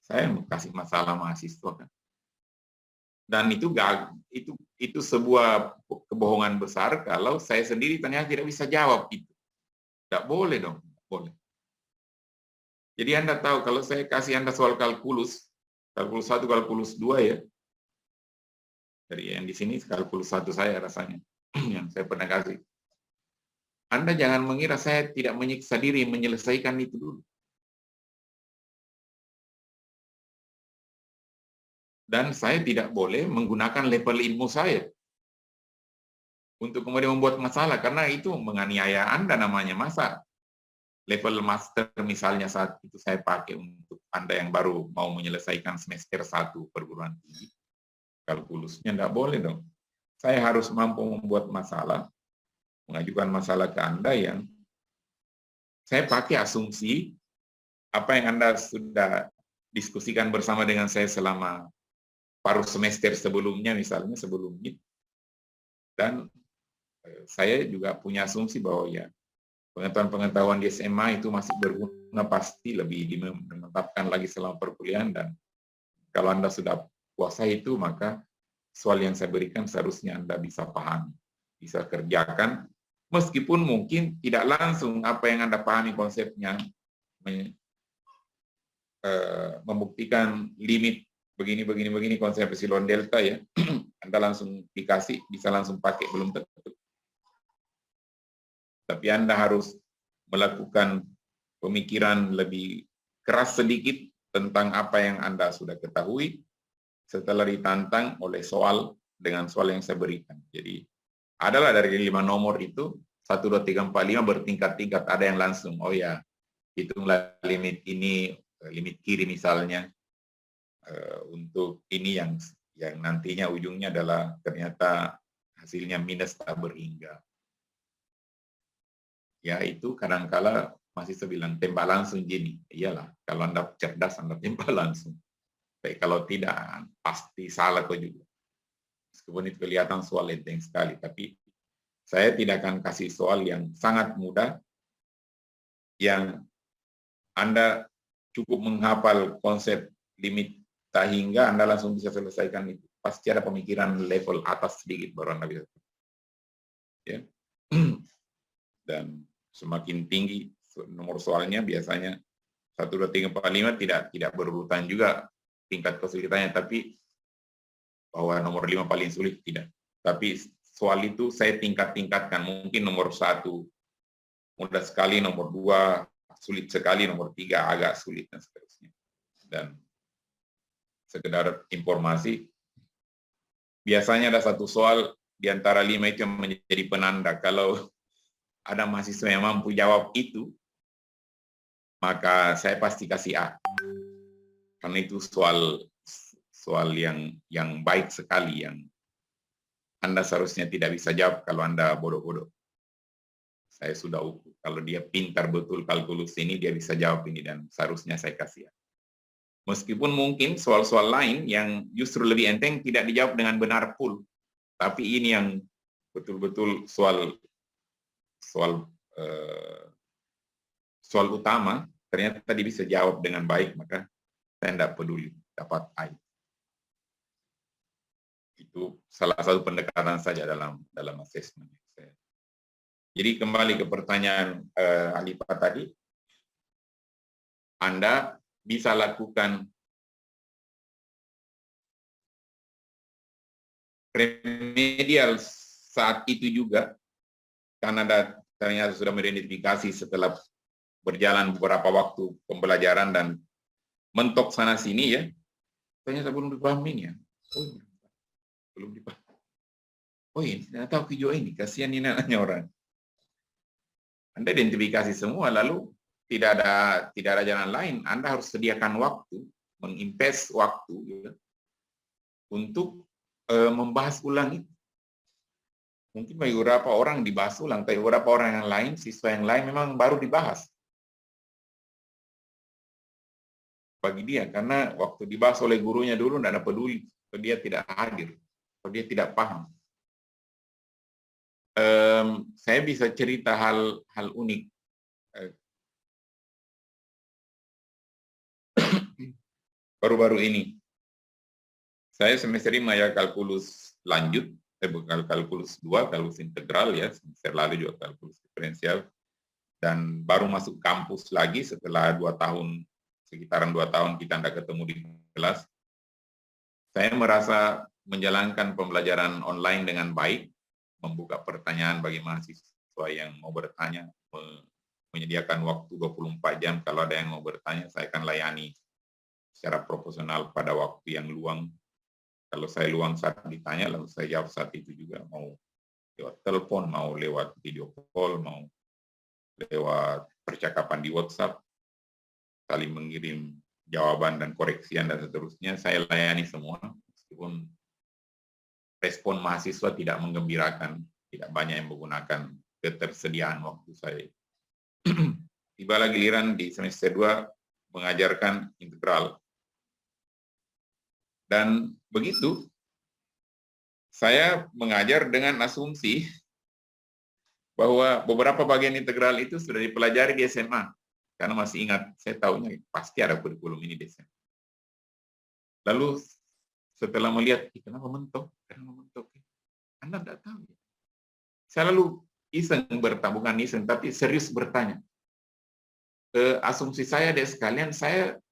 Saya kasih masalah mahasiswa kan. Dan itu sebuah kebohongan besar kalau saya sendiri ternyata tidak bisa jawab itu. Tidak boleh dong, tidak boleh. Jadi Anda tahu kalau saya kasih Anda soal kalkulus 1, kalkulus 2 ya. Dari yang di sini kalkulus 1 saya rasanya yang saya pernah kasih. Anda jangan mengira saya tidak menyiksa diri menyelesaikan itu dulu. Dan saya tidak boleh menggunakan level ilmu saya untuk kemudian membuat masalah, karena itu menganiaya Anda namanya. Masa level master misalnya saat itu saya pakai untuk Anda yang baru mau menyelesaikan semester 1 perguruan tinggi, kalkulusnya tidak boleh dong. Saya harus mampu membuat masalah, mengajukan masalah ke Anda yang saya pakai asumsi apa yang Anda sudah diskusikan bersama dengan saya selama paruh semester sebelumnya, misalnya sebelumnya. Dan saya juga punya asumsi bahwa ya pengetahuan-pengetahuan di SMA itu masih berguna, pasti lebih dimentapkan lagi selama perkuliahan. Dan kalau Anda sudah kuasai itu, maka soal yang saya berikan seharusnya Anda bisa pahami, bisa kerjakan, meskipun mungkin tidak langsung apa yang Anda pahami konsepnya, membuktikan limit begini konsep epsilon delta ya, Anda langsung dikasih, bisa langsung pakai, belum tentu. Tapi Anda harus melakukan pemikiran lebih keras sedikit tentang apa yang Anda sudah ketahui setelah ditantang oleh soal dengan soal yang saya berikan. Jadi adalah dari 5 nomor itu 1, 2, 3, 4, 5 bertingkat-tingkat. Ada yang langsung, oh ya, hitunglah limit ini, limit kiri misalnya, untuk ini yang nantinya ujungnya adalah ternyata hasilnya minus tak berhingga. Ya itu kadangkala masih saya bilang tembak langsung gini. Iyalah, kalau Anda cerdas Anda tembak langsung. Tapi kalau tidak pasti salah kok juga. Meskipun itu kelihatan soal enteng sekali, tapi saya tidak akan kasih soal yang sangat mudah yang Anda cukup menghafal konsep limit tak hingga Anda langsung bisa selesaikan itu. Pasti ada pemikiran level atas sedikit baru Anda bisa. Ya. Dan semakin tinggi nomor soalnya biasanya 1, 2, 3, 4, 5 tidak berurutan juga tingkat kesulitannya, tapi bahwa nomor 5 paling sulit tidak. Tapi soal itu saya tingkat-tingkatkan. Mungkin nomor 1 mudah sekali, nomor 2 sulit sekali, nomor 3 agak sulit dan seterusnya. Dan sekedar informasi, biasanya ada satu soal di antara 5 itu yang menjadi penanda. Kalau ada mahasiswa yang mampu jawab itu, maka saya pasti kasih A. Karena itu soal yang baik sekali, yang Anda seharusnya tidak bisa jawab kalau Anda bodoh-bodoh. Saya sudah ukur. Kalau dia pintar betul kalkulus ini, dia bisa jawab ini, dan seharusnya saya kasih A. Meskipun mungkin soal-soal lain yang justru lebih enteng tidak dijawab dengan benar full, tapi ini yang betul-betul soal utama ternyata dia bisa jawab dengan baik, maka saya tidak peduli dapat A. Itu salah satu pendekatan saja dalam asesmen saya Jadi kembali ke pertanyaan Alifa tadi, Anda bisa lakukan remedial saat itu juga, karena ternyata sudah mengidentifikasi setelah berjalan beberapa waktu pembelajaran dan mentok sana sini ya, ternyata belum dipahami ya. Oh, belum dipahami. Oh ini ternyata video ini, kasihan ini anaknya orang. Anda identifikasi semua, lalu tidak ada jalan lain. Anda harus sediakan waktu, menginvest waktu ya, untuk membahas ulang itu. Mungkin bagi beberapa orang dibahas ulang, tapi beberapa orang yang lain, siswa yang lain memang baru dibahas. Bagi dia, karena waktu dibahas oleh gurunya dulu tidak ada peduli, dia tidak hadir, atau dia tidak paham. Saya bisa cerita hal unik. Baru-baru ini, saya semester 5 ya kalkulus lanjut, bukan kalkulus 2, kalkulus integral ya, semester lalu juga kalkulus diferensial, dan baru masuk kampus lagi setelah 2 tahun, sekitaran 2 tahun kita tidak ketemu di kelas. Saya merasa menjalankan pembelajaran online dengan baik, membuka pertanyaan bagi mahasiswa yang mau bertanya, menyediakan waktu 24 jam, kalau ada yang mau bertanya, saya akan layani secara proporsional pada waktu yang luang. Kalau saya luang saat ditanya, lalu saya jawab saat itu juga, mau lewat telepon, mau lewat video call, mau lewat percakapan di WhatsApp, saling mengirim jawaban dan koreksian dan seterusnya, saya layani semua, meskipun respon mahasiswa tidak menggembirakan, tidak banyak yang menggunakan ketersediaan waktu saya. Tibalah giliran di semester 2 mengajarkan integral. Dan begitu, saya mengajar dengan asumsi bahwa beberapa bagian integral itu sudah dipelajari di SMA. Karena masih ingat, saya tahunya pasti ada kurikulum ini di SMA. Lalu setelah melihat, kenapa mentok? Anda tidak tahu. Saya lalu iseng bertanya, bukan iseng, tapi serius bertanya. Asumsi saya deh sekalian,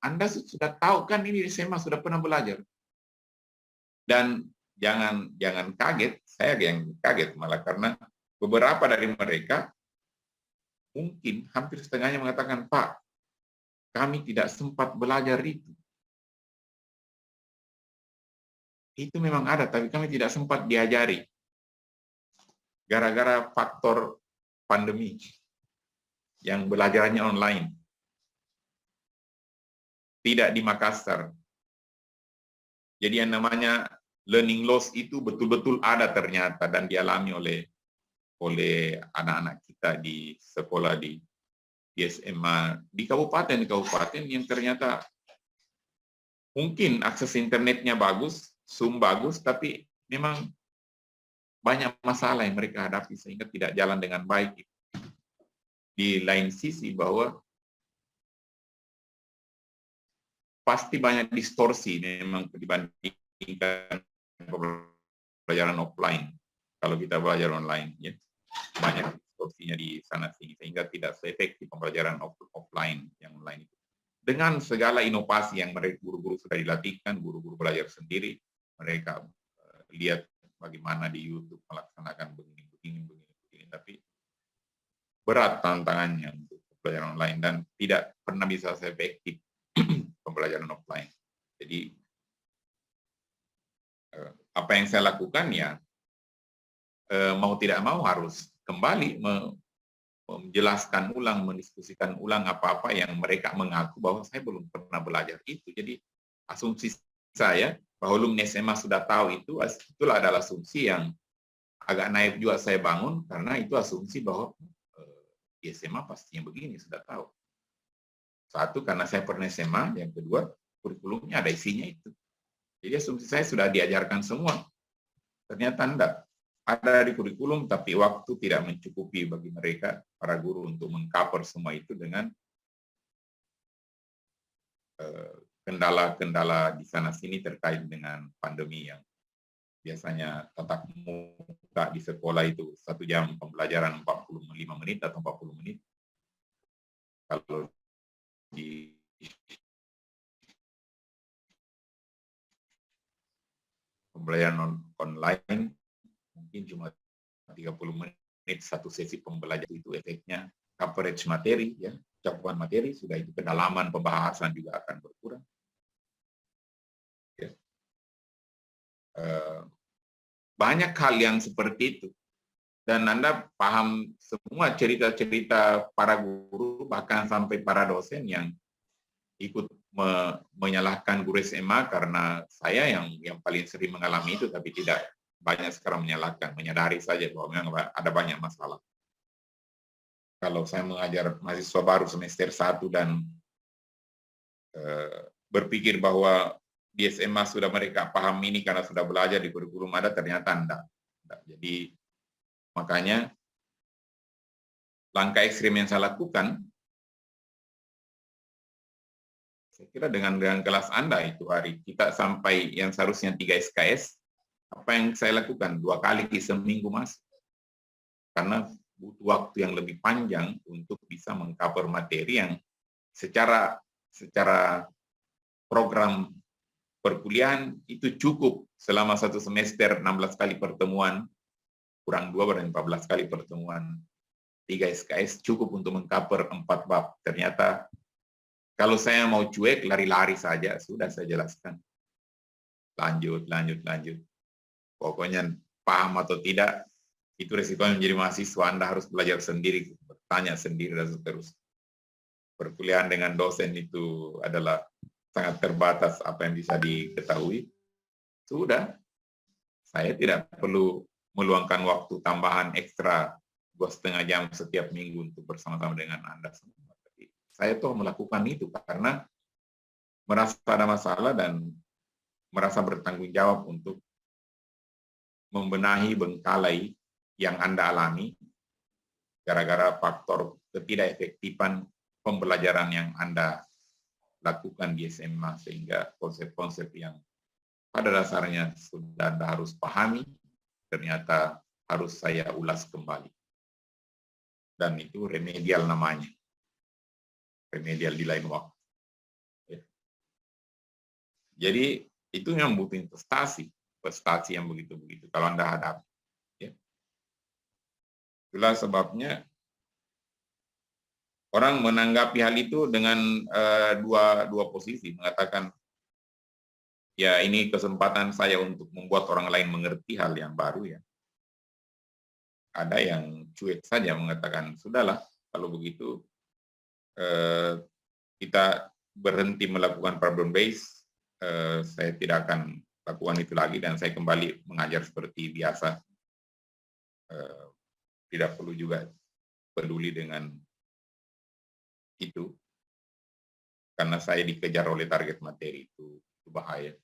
Anda sudah tahu kan ini di SMA, sudah pernah belajar. Dan jangan kaget, saya yang kaget malah karena beberapa dari mereka mungkin hampir setengahnya mengatakan, Pak, kami tidak sempat belajar itu. Itu memang ada, tapi kami tidak sempat diajari. Gara-gara faktor pandemi yang belajarannya online. Tidak di Makassar. Jadi yang namanya learning loss itu betul-betul ada ternyata dan dialami oleh anak-anak kita di sekolah di SMA di kabupaten yang ternyata mungkin akses internetnya bagus, Zoom bagus, tapi memang banyak masalah yang mereka hadapi sehingga tidak jalan dengan baik. Di lain sisi bahwa pasti banyak distorsi memang dibandingkan pelajaran offline. Kalau kita belajar online, ya banyak distorsinya di sana sini sehingga tidak seefektif pembelajaran offline yang online itu. Dengan segala inovasi yang mereka guru-guru sudah dilatihkan, guru-guru belajar sendiri, mereka lihat bagaimana di YouTube melaksanakan begini, tapi berat tantangannya untuk pembelajaran online dan tidak pernah bisa seefektif pembelajaran offline. Jadi apa yang saya lakukan ya mau tidak mau harus kembali menjelaskan ulang, mendiskusikan ulang apa-apa yang mereka mengaku bahwa saya belum pernah belajar itu. Jadi asumsi saya bahwa alumni SMA sudah tahu itulah adalah asumsi yang agak naif juga saya bangun karena itu asumsi bahwa di SMA pastinya begini, sudah tahu. Satu, karena saya pernah SMA, yang kedua, kurikulumnya ada isinya itu. Jadi asumsi saya sudah diajarkan semua. Ternyata enggak. Ada di kurikulum, tapi waktu tidak mencukupi bagi mereka, para guru, untuk mengcover semua itu dengan kendala-kendala di sana-sini terkait dengan pandemi yang biasanya tatap muka di sekolah itu 1 jam pembelajaran 40 45 menit atau 40 menit. Kalau di pembelajaran online mungkin cuma 30 menit satu sesi pembelajaran, itu efeknya coverage materi, ya, cakupan materi, sudah itu kedalaman pembahasan juga akan berkurang. Ya. Banyak hal yang seperti itu. Dan Anda paham semua cerita-cerita para guru, bahkan sampai para dosen yang ikut menyalahkan guru SMA karena saya yang paling sering mengalami itu, tapi tidak banyak sekarang menyalahkan, menyadari saja bahwa memang ada banyak masalah. Kalau saya mengajar mahasiswa baru semester 1 dan berpikir bahwa di SMA sudah mereka paham ini karena sudah belajar di kurikulum ada, ternyata enggak. Jadi makanya langkah ekstrim yang saya lakukan, saya kira dengan kelas Anda itu hari kita sampai yang seharusnya 3 SKS, apa yang saya lakukan 2 kali seminggu Mas, karena butuh waktu yang lebih panjang untuk bisa mengcover materi yang secara program perkuliahan itu cukup selama 1 semester 16 kali pertemuan, kurang 2 berarti 14 kali pertemuan, 3 SKS cukup untuk mengcover 4 bab. Ternyata kalau saya mau cuek, lari-lari saja, sudah saya jelaskan. Lanjut. Pokoknya paham atau tidak, itu resikonya menjadi mahasiswa, Anda harus belajar sendiri, bertanya sendiri, dan seterusnya. Perkuliahan dengan dosen itu adalah sangat terbatas apa yang bisa diketahui. Sudah, saya tidak perlu meluangkan waktu tambahan ekstra 2,5 jam setiap minggu untuk bersama-sama dengan Anda semua. Saya tuh melakukan itu karena merasa ada masalah dan merasa bertanggung jawab untuk membenahi bengkalai yang Anda alami gara-gara faktor ketidakefektifan pembelajaran yang Anda lakukan di SMA, sehingga konsep-konsep yang pada dasarnya sudah Anda harus pahami, ternyata harus saya ulas kembali. Dan itu remedial namanya. Remedial di lain waktu. Ya. Jadi itu yang butuh prestasi yang begitu-begitu kalau Anda hadapi. Ya. Itulah sebabnya orang menanggapi hal itu dengan dua posisi, mengatakan ya ini kesempatan saya untuk membuat orang lain mengerti hal yang baru, ya. Ada yang cuek saja mengatakan sudahlah kalau begitu kita berhenti melakukan problem base, saya tidak akan lakukan itu lagi dan saya kembali mengajar seperti biasa. Tidak perlu juga peduli dengan itu, karena saya dikejar oleh target materi itu bahaya.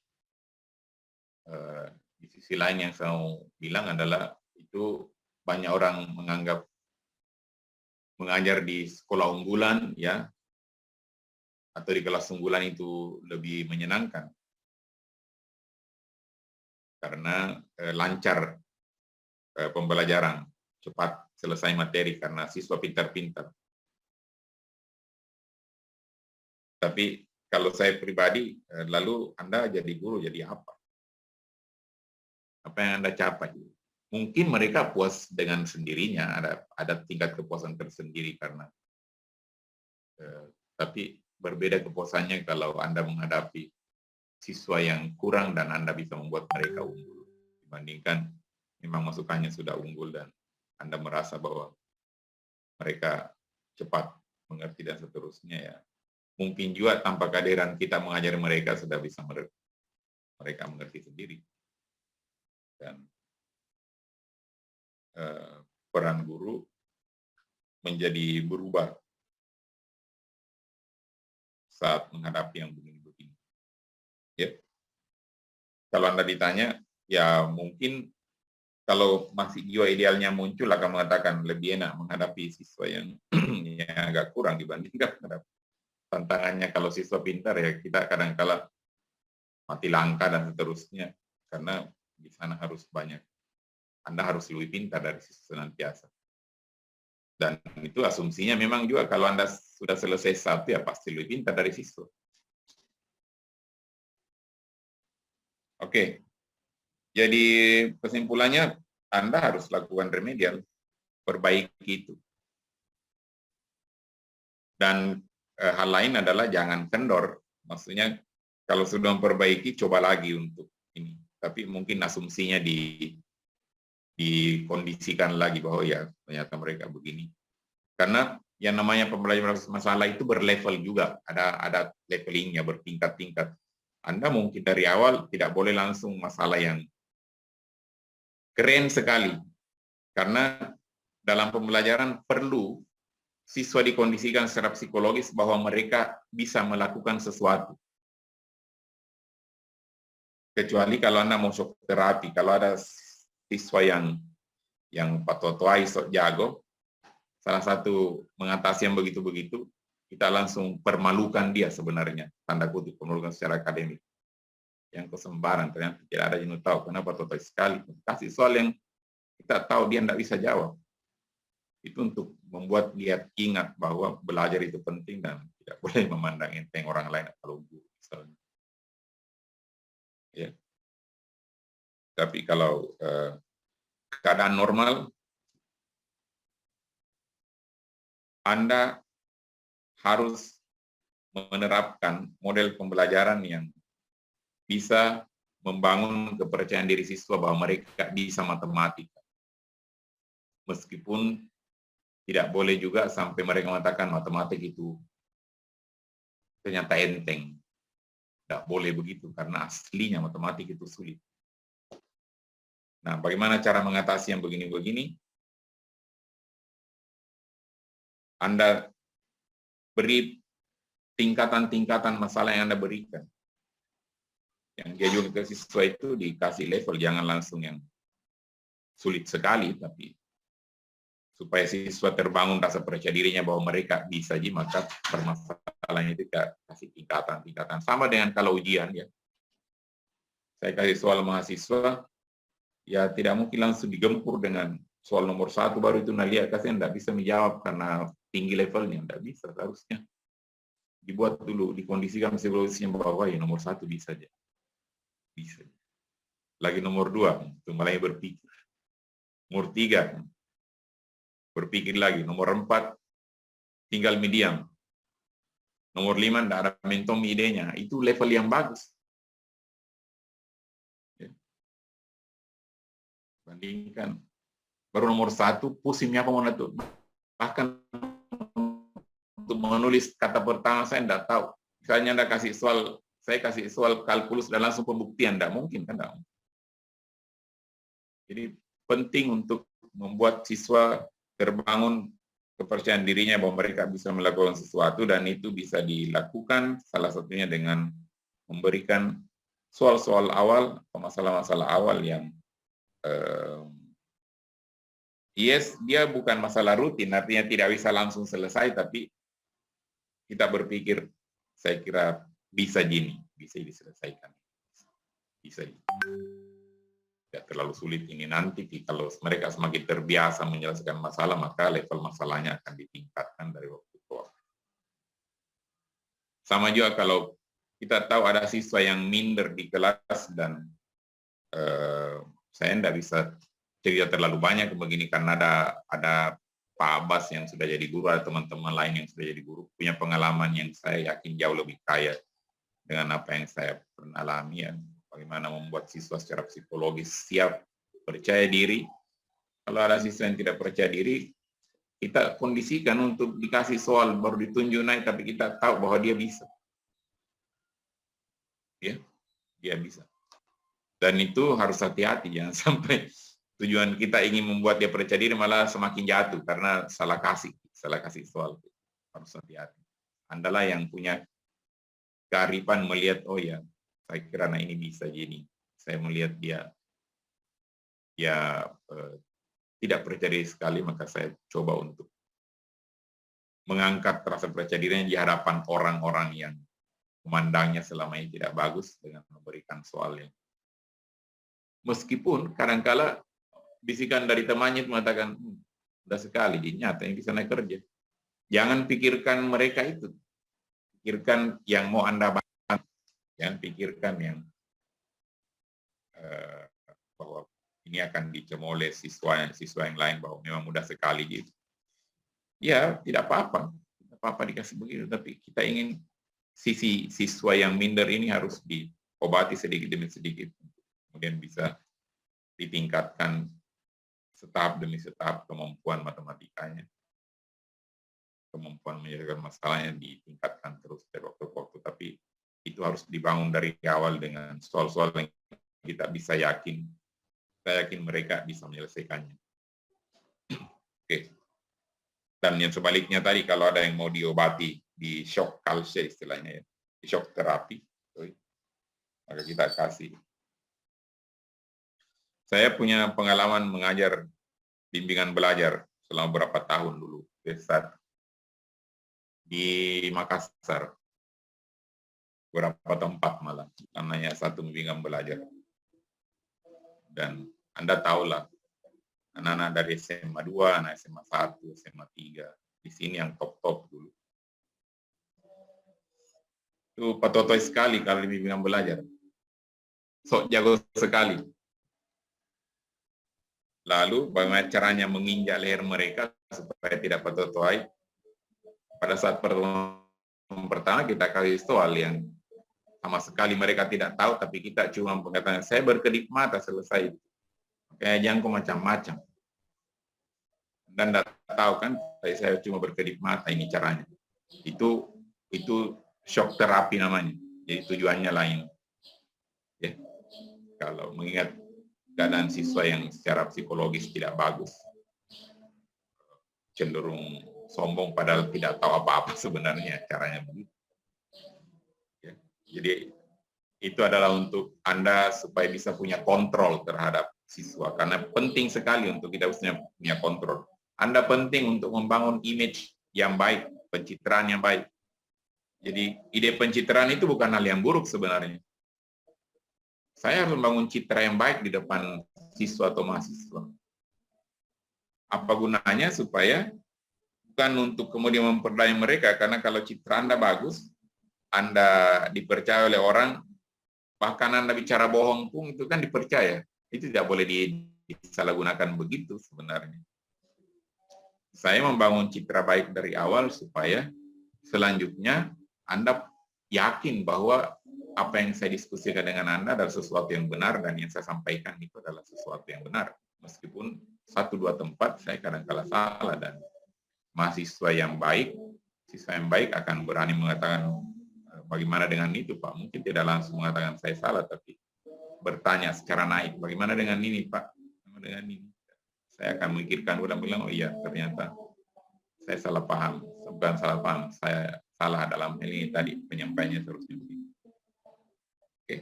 Di sisi lain yang saya mau bilang adalah itu banyak orang menganggap mengajar di sekolah unggulan, ya, atau di kelas unggulan itu lebih menyenangkan karena lancar pembelajaran, cepat selesai materi karena siswa pintar-pintar. Tapi kalau saya pribadi, lalu Anda jadi guru, jadi apa? Apa yang Anda capai? Mungkin mereka puas dengan sendirinya, ada tingkat kepuasan tersendiri karena, tapi berbeda kepuasannya kalau Anda menghadapi siswa yang kurang dan Anda bisa membuat mereka unggul, dibandingkan memang masukannya sudah unggul dan Anda merasa bahwa mereka cepat mengerti dan seterusnya, ya. Mungkin juga tanpa kehadiran kita mengajari mereka sudah bisa mereka mengerti sendiri. Dan peran guru menjadi berubah saat menghadapi yang begini-begini. Ya. Kalau Anda ditanya, ya mungkin kalau masih jiwa idealnya muncul akan mengatakan lebih enak menghadapi siswa yang agak kurang dibandingkan menghadapi. Tantangannya kalau siswa pintar, ya kita kadang-kala mati langka dan seterusnya, karena di sana harus banyak. Anda harus lebih pintar dari siswa senantiasa. Dan itu asumsinya memang juga kalau Anda sudah selesai satu ya pasti lebih pintar dari siswa. Oke, jadi kesimpulannya Anda harus lakukan remedial, perbaiki itu. Dan hal lain adalah jangan kendor, maksudnya kalau sudah memperbaiki coba lagi untuk ini. Tapi mungkin asumsinya dikondisikan lagi bahwa ya ternyata mereka begini. Karena yang namanya pembelajaran masalah itu berlevel juga, ada levelingnya, bertingkat-tingkat. Anda mungkin dari awal tidak boleh langsung masalah yang keren sekali, karena dalam pembelajaran perlu siswa dikondisikan secara psikologis bahwa mereka bisa melakukan sesuatu. Kecuali kalau Anda mau shock terapi, kalau ada siswa yang patotoai sok jago, salah satu mengatasi yang begitu-begitu, kita langsung permalukan dia sebenarnya, tanda kutip permalukan secara akademik. Yang kesembaran, ternyata tidak ada yang tahu kenapa total sekali. Kasih soal yang kita tahu dia tidak bisa jawab. Itu untuk membuat dia ingat bahwa belajar itu penting dan tidak boleh memandang enteng orang lain kalau guru misalnya. Ya. Tapi kalau keadaan normal, Anda harus menerapkan model pembelajaran yang bisa membangun kepercayaan diri siswa bahwa mereka bisa matematika. Meskipun tidak boleh juga sampai mereka mengatakan matematik itu ternyata enteng. Tidak boleh begitu, karena aslinya matematik itu sulit. Nah, bagaimana cara mengatasi yang begini-begini? Anda beri tingkatan-tingkatan masalah yang Anda berikan. Yang dia juga ke siswa itu dikasih level, jangan langsung yang sulit sekali, tapi supaya siswa terbangun rasa percaya dirinya bahwa mereka bisa, maka permasalahannya itu kasih tingkatan-tingkatan. Sama dengan kalau ujian ya. Saya kasih soal mahasiswa, ya tidak mungkin langsung digempur dengan soal nomor 1 baru itu lihat kasih tidak bisa menjawab karena tinggi levelnya, tidak bisa. Harusnya dibuat dulu, dikondisikan psikologisnya bahwa ya nomor 1 bisa aja. Bisa. Lagi nomor 2, itu mulai berpikir. Nomor 3, berpikir lagi. Nomor 4, tinggal medium. Nomor 5, tidak ada momentum idenya. Itu level yang bagus. Ya. Bandingkan. Baru nomor 1, pusingnya apa mau itu. Bahkan untuk menulis kata pertama saya tidak tahu. Misalnya Anda kasih soal, saya kasih soal kalkulus dan langsung pembuktian, tidak mungkin kan? Tidak. Jadi penting untuk membuat siswa terbangun kepercayaan dirinya bahwa mereka bisa melakukan sesuatu, dan itu bisa dilakukan salah satunya dengan memberikan soal-soal awal, masalah-masalah awal yang yes, dia bukan masalah rutin, artinya tidak bisa langsung selesai, tapi kita berpikir, saya kira bisa gini, bisa diselesaikan. Bisa. Tidak terlalu sulit ini nanti, kalau mereka semakin terbiasa menyelesaikan masalah, maka level masalahnya akan ditingkatkan dari waktu ke waktu. Sama juga kalau kita tahu ada siswa yang minder di kelas dan saya tidak bisa cerita terlalu banyak begini karena ada Pak Abbas yang sudah jadi guru, ada teman-teman lain yang sudah jadi guru, punya pengalaman yang saya yakin jauh lebih kaya dengan apa yang saya pernah alami, ya. Bagaimana membuat siswa secara psikologis siap, percaya diri. Kalau ada siswa yang tidak percaya diri, kita kondisikan untuk dikasih soal, baru ditunjuk naik, tapi kita tahu bahwa dia bisa. Ya, dia bisa. Dan itu harus hati-hati, jangan sampai tujuan kita ingin membuat dia percaya diri malah semakin jatuh karena salah kasih soal. Harus hati-hati. Andalah yang punya kearifan melihat, oh ya, saya kira nah ini bisa gini. Saya melihat dia tidak percaya diri sekali, maka saya coba untuk mengangkat rasa percaya dirinya di hadapan orang-orang yang memandangnya selama ini tidak bagus dengan memberikan soal yang meskipun kadangkala bisikan dari temannya mengatakan Mudah sekali, nyata yang bisa naik kerja. Jangan pikirkan mereka itu. Pikirkan yang mau Anda bantu. Jangan pikirkan yang bahwa ini akan dicemooh oleh siswa yang lain bahwa memang mudah sekali gitu. Ya, tidak apa-apa. Tidak apa-apa dikasih begitu, tapi kita ingin sisi siswa yang minder ini harus diobati sedikit demi sedikit. Kemudian bisa ditingkatkan setahap demi setahap kemampuan matematikanya. Kemampuan menyelesaikan masalahnya ditingkatkan terus dari waktu ke waktu, tapi itu harus dibangun dari awal dengan soal-soal yang kita bisa yakin. Saya yakin mereka bisa menyelesaikannya. Oke. Dan yang sebaliknya tadi, kalau ada yang mau diobati di shock culture istilahnya ya, di shock terapi, maka kita kasih. Saya punya pengalaman mengajar bimbingan belajar selama beberapa tahun dulu, di Makassar, beberapa tempat malah, namanya satu bimbingan belajar. Dan Anda tahulah, anak-anak dari SMA 2, anak SMA 1, SMA 3, di sini yang top-top dulu. Itu patotoi sekali kalau di bimbingan belajar. Sok jago sekali. Lalu bagaimana caranya menginjak leher mereka supaya tidak patotoi? Pada saat pertama kita kasih soal yang sama sekali mereka tidak tahu, tapi kita cuma mengatakan, saya berkedip mata selesai. Kayak jangkau macam-macam. Dan tidak tahu kan, saya cuma berkedip mata, ini caranya. Itu shock terapi namanya. Jadi tujuannya lain. Ya. Kalau mengingat keadaan siswa yang secara psikologis tidak bagus, cenderung sombong padahal tidak tahu apa-apa sebenarnya caranya begitu. Ya. Jadi itu adalah untuk Anda supaya bisa punya kontrol terhadap siswa, karena penting sekali untuk kita punya kontrol. Anda penting untuk membangun image yang baik, pencitraan yang baik. Jadi ide pencitraan itu bukan hal yang buruk sebenarnya. Saya harus membangun citra yang baik di depan siswa atau mahasiswa. Apa gunanya? Supaya bukan untuk kemudian memperdaya mereka, karena kalau citra Anda bagus, Anda dipercaya oleh orang, bahkan Anda bicara bohong pun itu kan dipercaya. Itu tidak boleh disalahgunakan begitu sebenarnya. Saya membangun citra baik dari awal supaya selanjutnya Anda yakin bahwa apa yang saya diskusikan dengan Anda adalah sesuatu yang benar, dan yang saya sampaikan itu adalah sesuatu yang benar. Meskipun 1-2 tempat saya kadang-kala salah, dan mahasiswa yang baik, siswa yang baik akan berani mengatakan, bagaimana dengan itu Pak? Mungkin tidak langsung mengatakan saya salah, tapi bertanya secara naik, bagaimana dengan ini Pak? Bagaimana dengan ini? Saya akan memikirkan ulang bilang, oh iya ternyata saya salah paham. Bukan salah paham, saya salah dalam hal ini tadi, penyampaiannya terusnya begitu. Oke.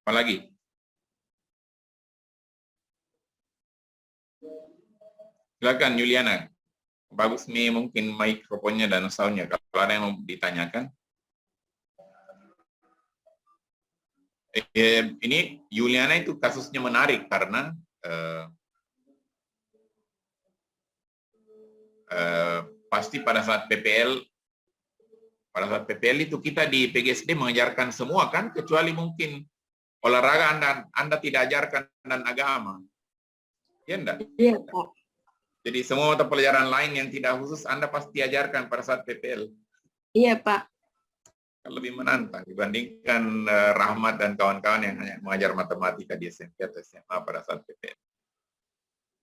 Apa lagi? Silakan Juliana. Bagus nih mungkin mikrofonnya dan soundnya. Kalau ada yang mau ditanyakan. Ini Juliana itu kasusnya menarik karena pasti pada saat PPL itu kita di PGSD mengajarkan semua kan, kecuali mungkin olahraga Anda tidak ajarkan dan agama. Ya enggak?
Iya, Pak.
Jadi semua mata pelajaran lain yang tidak khusus Anda pasti ajarkan pada saat PPL.
Iya, Pak.
Lebih menantang dibandingkan Rahmat dan kawan-kawan yang hanya mengajar matematika di SMP atau SMA pada saat PPL.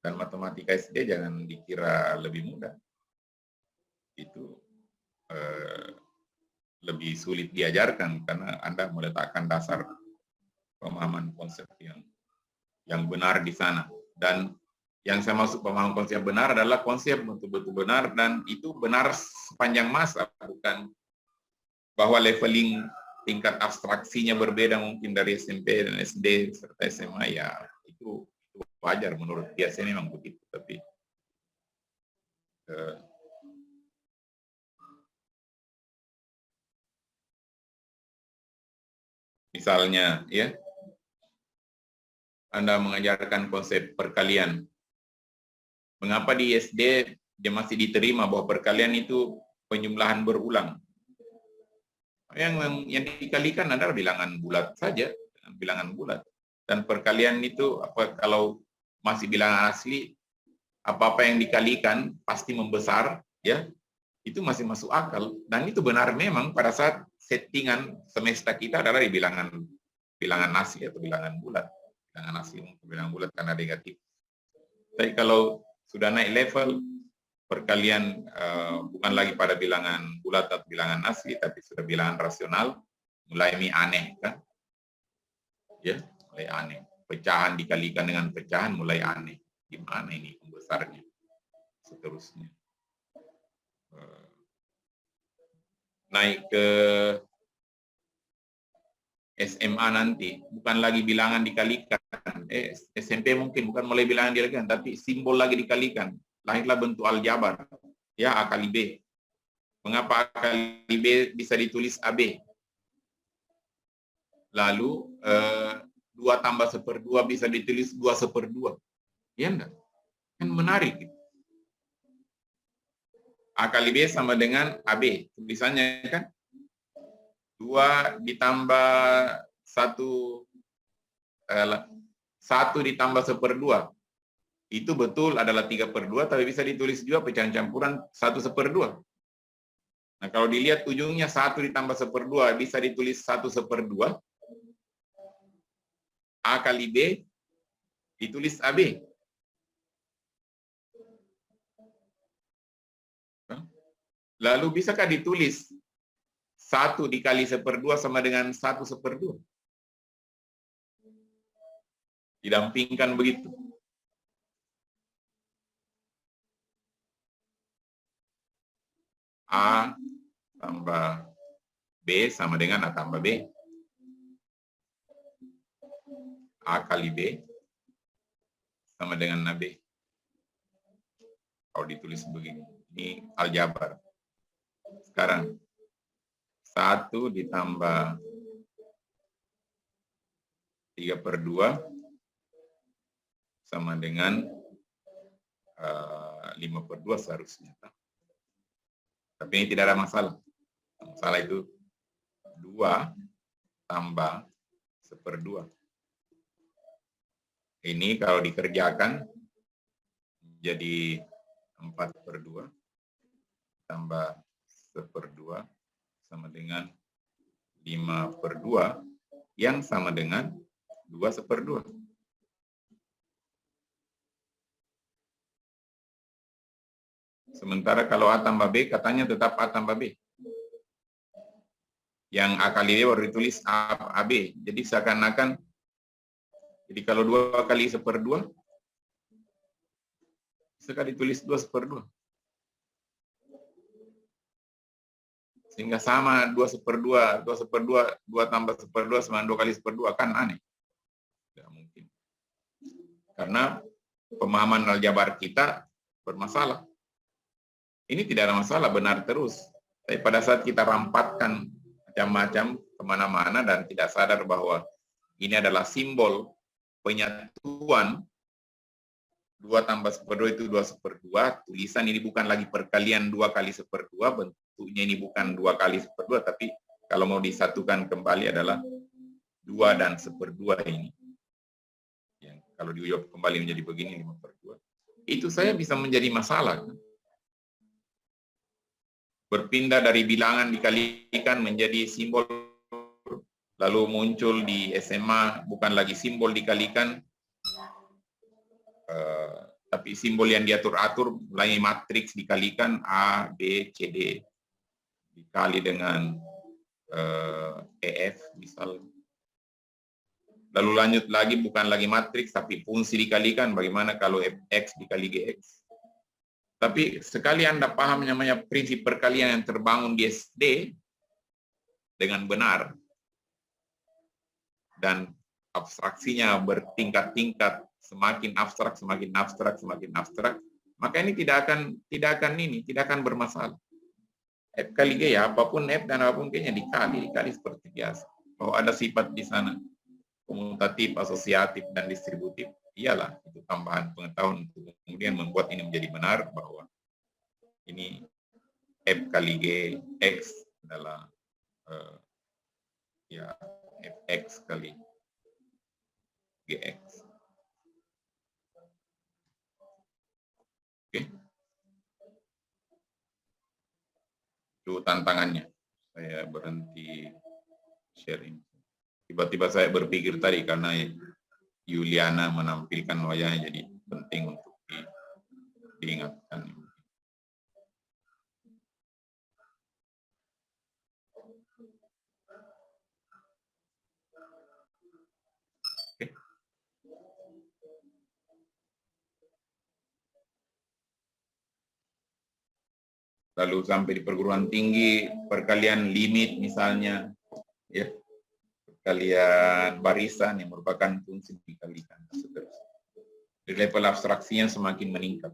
Dan matematika SD jangan dikira lebih mudah. Itu lebih sulit diajarkan karena Anda meletakkan dasar pemahaman konsep yang benar di sana. Dan yang saya maksud pemahaman konsep yang benar adalah konsep betul-betul benar, dan itu benar sepanjang masa, bukan bahwa leveling tingkat abstraksinya berbeda mungkin dari SMP dan SD serta SMA, ya itu wajar menurut biasanya memang begitu, tapi misalnya ya Anda mengajarkan konsep perkalian. Mengapa di SD dia masih diterima bahwa perkalian itu penjumlahan berulang? Yang dikalikan adalah bilangan bulat saja, bilangan bulat. Dan perkalian itu kalau masih bilangan asli, apa-apa yang dikalikan pasti membesar, ya. Itu masih masuk akal, dan itu benar memang pada saat settingan semesta kita adalah di bilangan asli atau bilangan bulat. Bilangan asli mungkin bilangan bulat karena negatif. Tapi kalau sudah naik level, perkalian bukan lagi pada bilangan bulat atau bilangan asli, tapi sudah bilangan rasional, mulai aneh kan? Ya, mulai aneh. Pecahan dikalikan dengan pecahan mulai aneh. Gimana ini pembesarnya? Seterusnya. Naik ke SMA nanti, bukan lagi bilangan dikalikan. SMP mungkin bukan mulai bilangan dikalikan, tapi simbol lagi dikalikan. Lahirlah bentuk aljabar, ya, A kali B. Mengapa A kali B bisa ditulis AB? Lalu 2 tambah 1/2 bisa ditulis 2/2. Ya enggak? Kan menarik. A kali B sama dengan AB. Tulisannya kan 2 ditambah 1 ditambah 1/2. Itu betul adalah 3/2, tapi bisa ditulis juga pecahan campuran 1/2. Nah, kalau dilihat ujungnya 1 ditambah 1/2 bisa ditulis 1/2. A kali B ditulis AB. Lalu bisakah ditulis 1 dikali 1/2 sama dengan 1/2? Didampingkan begitu. A tambah B sama dengan A tambah B. A kali B sama dengan AB. Kalau ditulis begini, ini aljabar. Sekarang 1 ditambah 3/2 sama dengan 5/2 seharusnya. Tapi ini tidak ada masalah. Masalah itu 2 tambah 1/2. Ini kalau dikerjakan jadi 4/2 tambah 1/2 sama dengan 5/2 yang sama dengan 2/2. Sementara kalau A tambah B katanya tetap A tambah B. Yang A kali B baru ditulis AB. Jadi seakan-akan, jadi kalau 2 kali 1/2 bisa ditulis 2/2. Sehingga sama 2/2, 2 tambah 1/2 sama 2 kali 1/2, kan aneh. Tidak mungkin. Karena pemahaman aljabar kita bermasalah. Ini tidak ada masalah, benar terus. Tapi pada saat kita rampatkan macam-macam kemana-mana dan tidak sadar bahwa ini adalah simbol penyatuan, 2 tambah 1/2 itu 2/2, tulisan ini bukan lagi perkalian 2 kali 1/2, bentuknya ini bukan 2 kali 1/2, tapi kalau mau disatukan kembali adalah 2 dan 1/2 ini. Yang kalau diuyop kembali menjadi begini 5/2. Itu saya bisa menjadi masalah. Berpindah dari bilangan dikalikan menjadi simbol, lalu muncul di SMA bukan lagi simbol dikalikan, tapi simbol yang diatur-atur, mulai matriks dikalikan A, B, C, D, dikali dengan EF misal. Lalu lanjut lagi bukan lagi matriks, tapi fungsi dikalikan, bagaimana kalau X dikali GX. Tapi sekali Anda paham namanya prinsip perkalian yang terbangun di SD dengan benar, dan abstraksinya bertingkat-tingkat, semakin abstrak, semakin abstrak, semakin abstrak, maka ini tidak akan bermasalah. F kali G, ya apapun F dan apapun G-nya dikali seperti biasa. Bahwa ada sifat di sana. komutatif, asosiatif, dan distributif. Iyalah, itu tambahan pengetahuan untuk kemudian membuat ini menjadi benar bahwa ini F kali G, X adalah ya Fx kali Gx. Oke. Itu tantangannya. Saya berhenti sharing. Tiba-tiba saya berpikir tadi karena Yuliana menampilkan wajahnya, jadi penting untuk diingatkan. Oke. Lalu sampai di perguruan tinggi, perkalian limit misalnya, ya, perkalian barisan yang merupakan fungsi dikalikan, seterusnya. Di level abstraksinya semakin meningkat.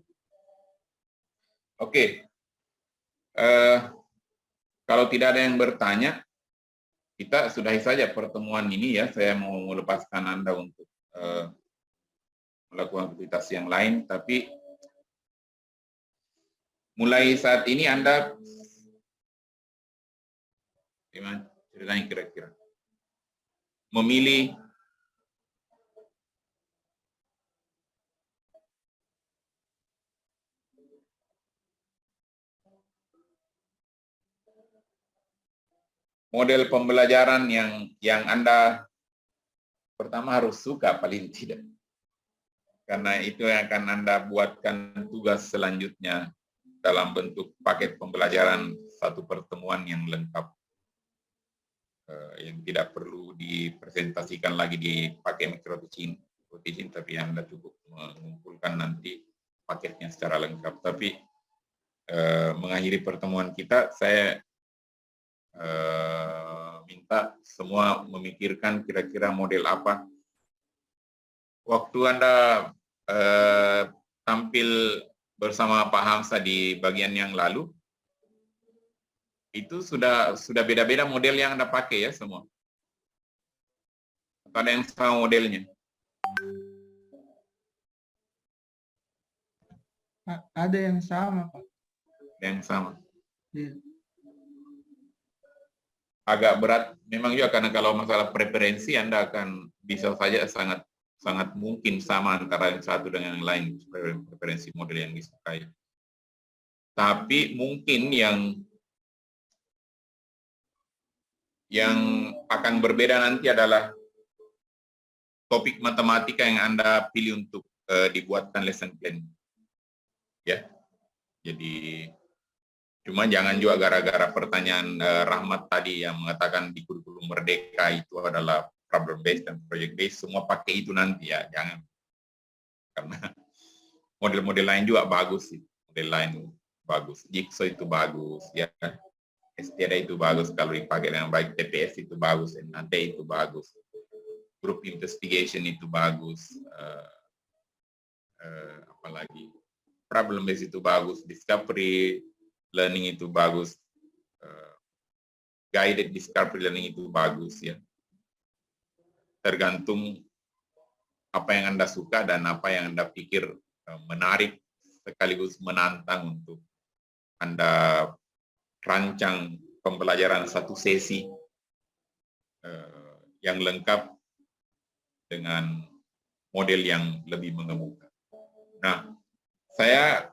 Oke, kalau tidak ada yang bertanya, kita sudahi saja pertemuan ini ya. Saya mau melepaskan Anda untuk melakukan aktivitas yang lain, tapi mulai saat ini Anda gimana ceritanya kira-kira? Memilih model pembelajaran yang Anda pertama harus suka paling tidak. Karena itu yang akan Anda buatkan tugas selanjutnya dalam bentuk paket pembelajaran satu pertemuan yang lengkap. Yang tidak perlu dipresentasikan lagi dipakai mikroteaching, tapi Anda cukup mengumpulkan nanti paketnya secara lengkap. Tapi mengakhiri pertemuan kita, saya minta semua memikirkan kira-kira model apa. Waktu Anda tampil bersama Pak Hamsa di bagian yang lalu, itu sudah beda-beda model yang Anda pakai ya semua. Atau ada yang sama modelnya?
Ada yang sama, Pak.
Yang sama.
Ya.
Agak berat memang juga, karena kalau masalah preferensi Anda akan bisa saja sangat mungkin sama antara yang satu dengan yang lain, preferensi model yang disukai. Tapi mungkin yang akan berbeda nanti adalah topik matematika yang Anda pilih untuk dibuatkan lesson plan. Ya. Jadi cuma jangan juga gara-gara pertanyaan Rahmat tadi yang mengatakan di kurikulum Merdeka itu adalah problem based dan project based, semua pakai itu nanti ya, jangan. Karena model-model lain juga bagus sih. Model lain bagus, Jigsaw itu bagus ya. STD itu bagus kalau dipakai dengan baik, TPS itu bagus, NAT itu bagus, group investigation itu bagus, apalagi problem based itu bagus, discovery learning itu bagus, guided discovery learning itu bagus ya. Tergantung apa yang Anda suka dan apa yang Anda pikir menarik sekaligus menantang untuk Anda rancang pembelajaran satu sesi yang lengkap dengan model yang lebih mengemuka. Nah, saya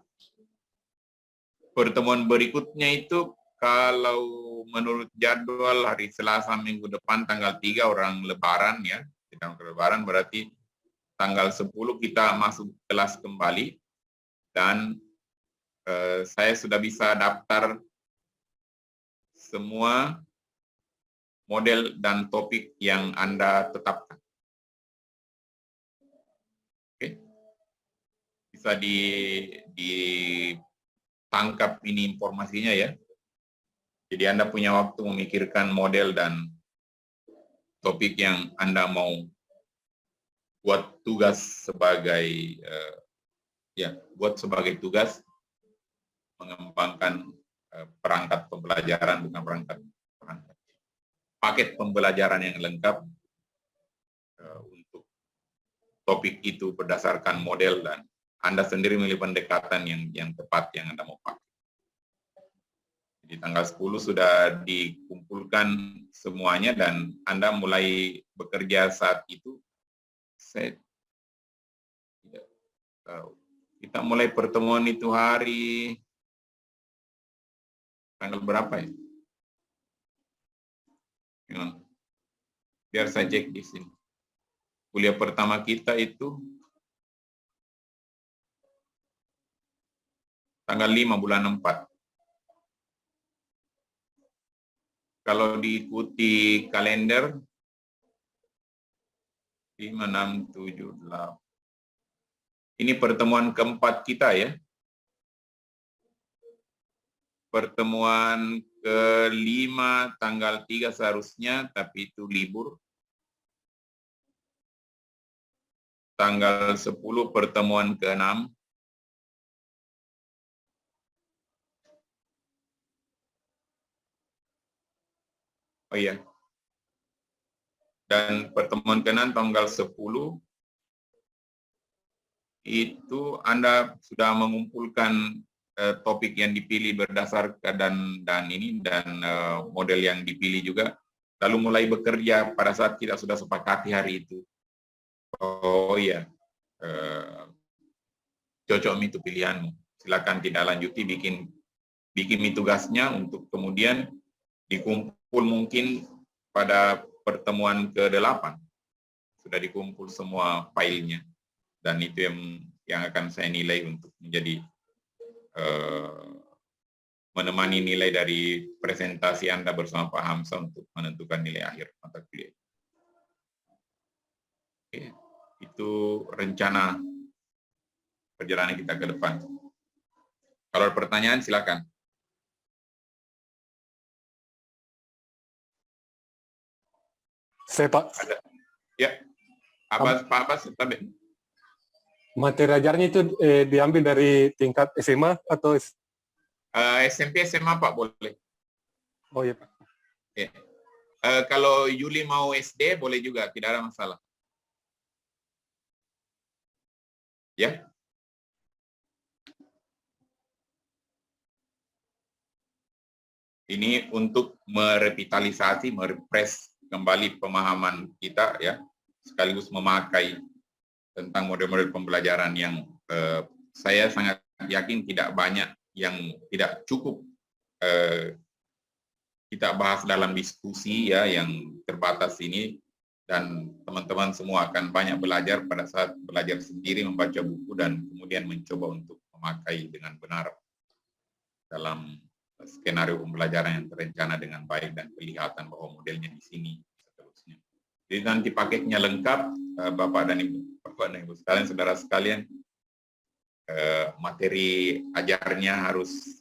pertemuan berikutnya itu kalau menurut jadwal hari Selasa minggu depan tanggal 3 orang Lebaran ya, sedang Lebaran berarti tanggal 10 kita masuk kelas kembali dan saya sudah bisa daftar semua model dan topik yang Anda tetapkan. Oke. Bisa ditangkap ini informasinya ya. Jadi Anda punya waktu memikirkan model dan topik yang Anda mau buat tugas sebagai buat sebagai tugas mengembangkan perangkat pembelajaran, bukan perangkat paket pembelajaran yang lengkap untuk topik itu berdasarkan model, dan Anda sendiri memilih pendekatan yang tepat yang Anda mau pakai. Di tanggal 10 sudah dikumpulkan semuanya dan Anda mulai bekerja saat itu. Saya tidak tahu. Kita mulai pertemuan itu hari tanggal berapa ya? Biar saya cek di sini. Kuliah pertama kita itu tanggal 5 bulan 4. Kalau diikuti kalender 5, 6, 7, 8. Ini pertemuan keempat kita ya. Pertemuan ke-5 tanggal 3 seharusnya, tapi itu libur. Tanggal 10 pertemuan ke-6. Oh iya. Dan pertemuan ke-6 tanggal 10 itu Anda sudah mengumpulkan topik yang dipilih berdasarkan dan model yang dipilih juga, lalu mulai bekerja pada saat kita sudah sepakati hari itu. Oh iya, cocok itu pilihanmu. Silakan tidak lanjuti, bikin tugasnya untuk kemudian dikumpul mungkin pada pertemuan ke-8. Sudah dikumpul semua filenya. Dan itu yang akan saya nilai untuk menjadi menemani nilai dari presentasi Anda bersama Pak Hamzah untuk menentukan nilai akhir mata kuliah. Oke, itu rencana perjalanan kita ke depan. Kalau ada pertanyaan, silakan.
Saya Pak.
Ada. Ya, Pak Abbas,
materi ajarnya itu diambil dari tingkat SMA atau
SMP, SMA Pak boleh.
Oh iya Pak.
Ya. Kalau Yuli mau SD boleh juga, tidak ada masalah. Ya. Ini untuk merevitalisasi, merefresh kembali pemahaman kita ya, sekaligus memakai tentang model-model pembelajaran yang saya sangat yakin tidak banyak yang tidak cukup kita bahas dalam diskusi ya yang terbatas ini, dan teman-teman semua akan banyak belajar pada saat belajar sendiri membaca buku dan kemudian mencoba untuk memakai dengan benar dalam skenario pembelajaran yang terencana dengan baik dan kelihatan bahwa modelnya di sini seterusnya. Jadi nanti paketnya lengkap, Bapak dan Ibu sekalian, saudara sekalian, materi ajarnya harus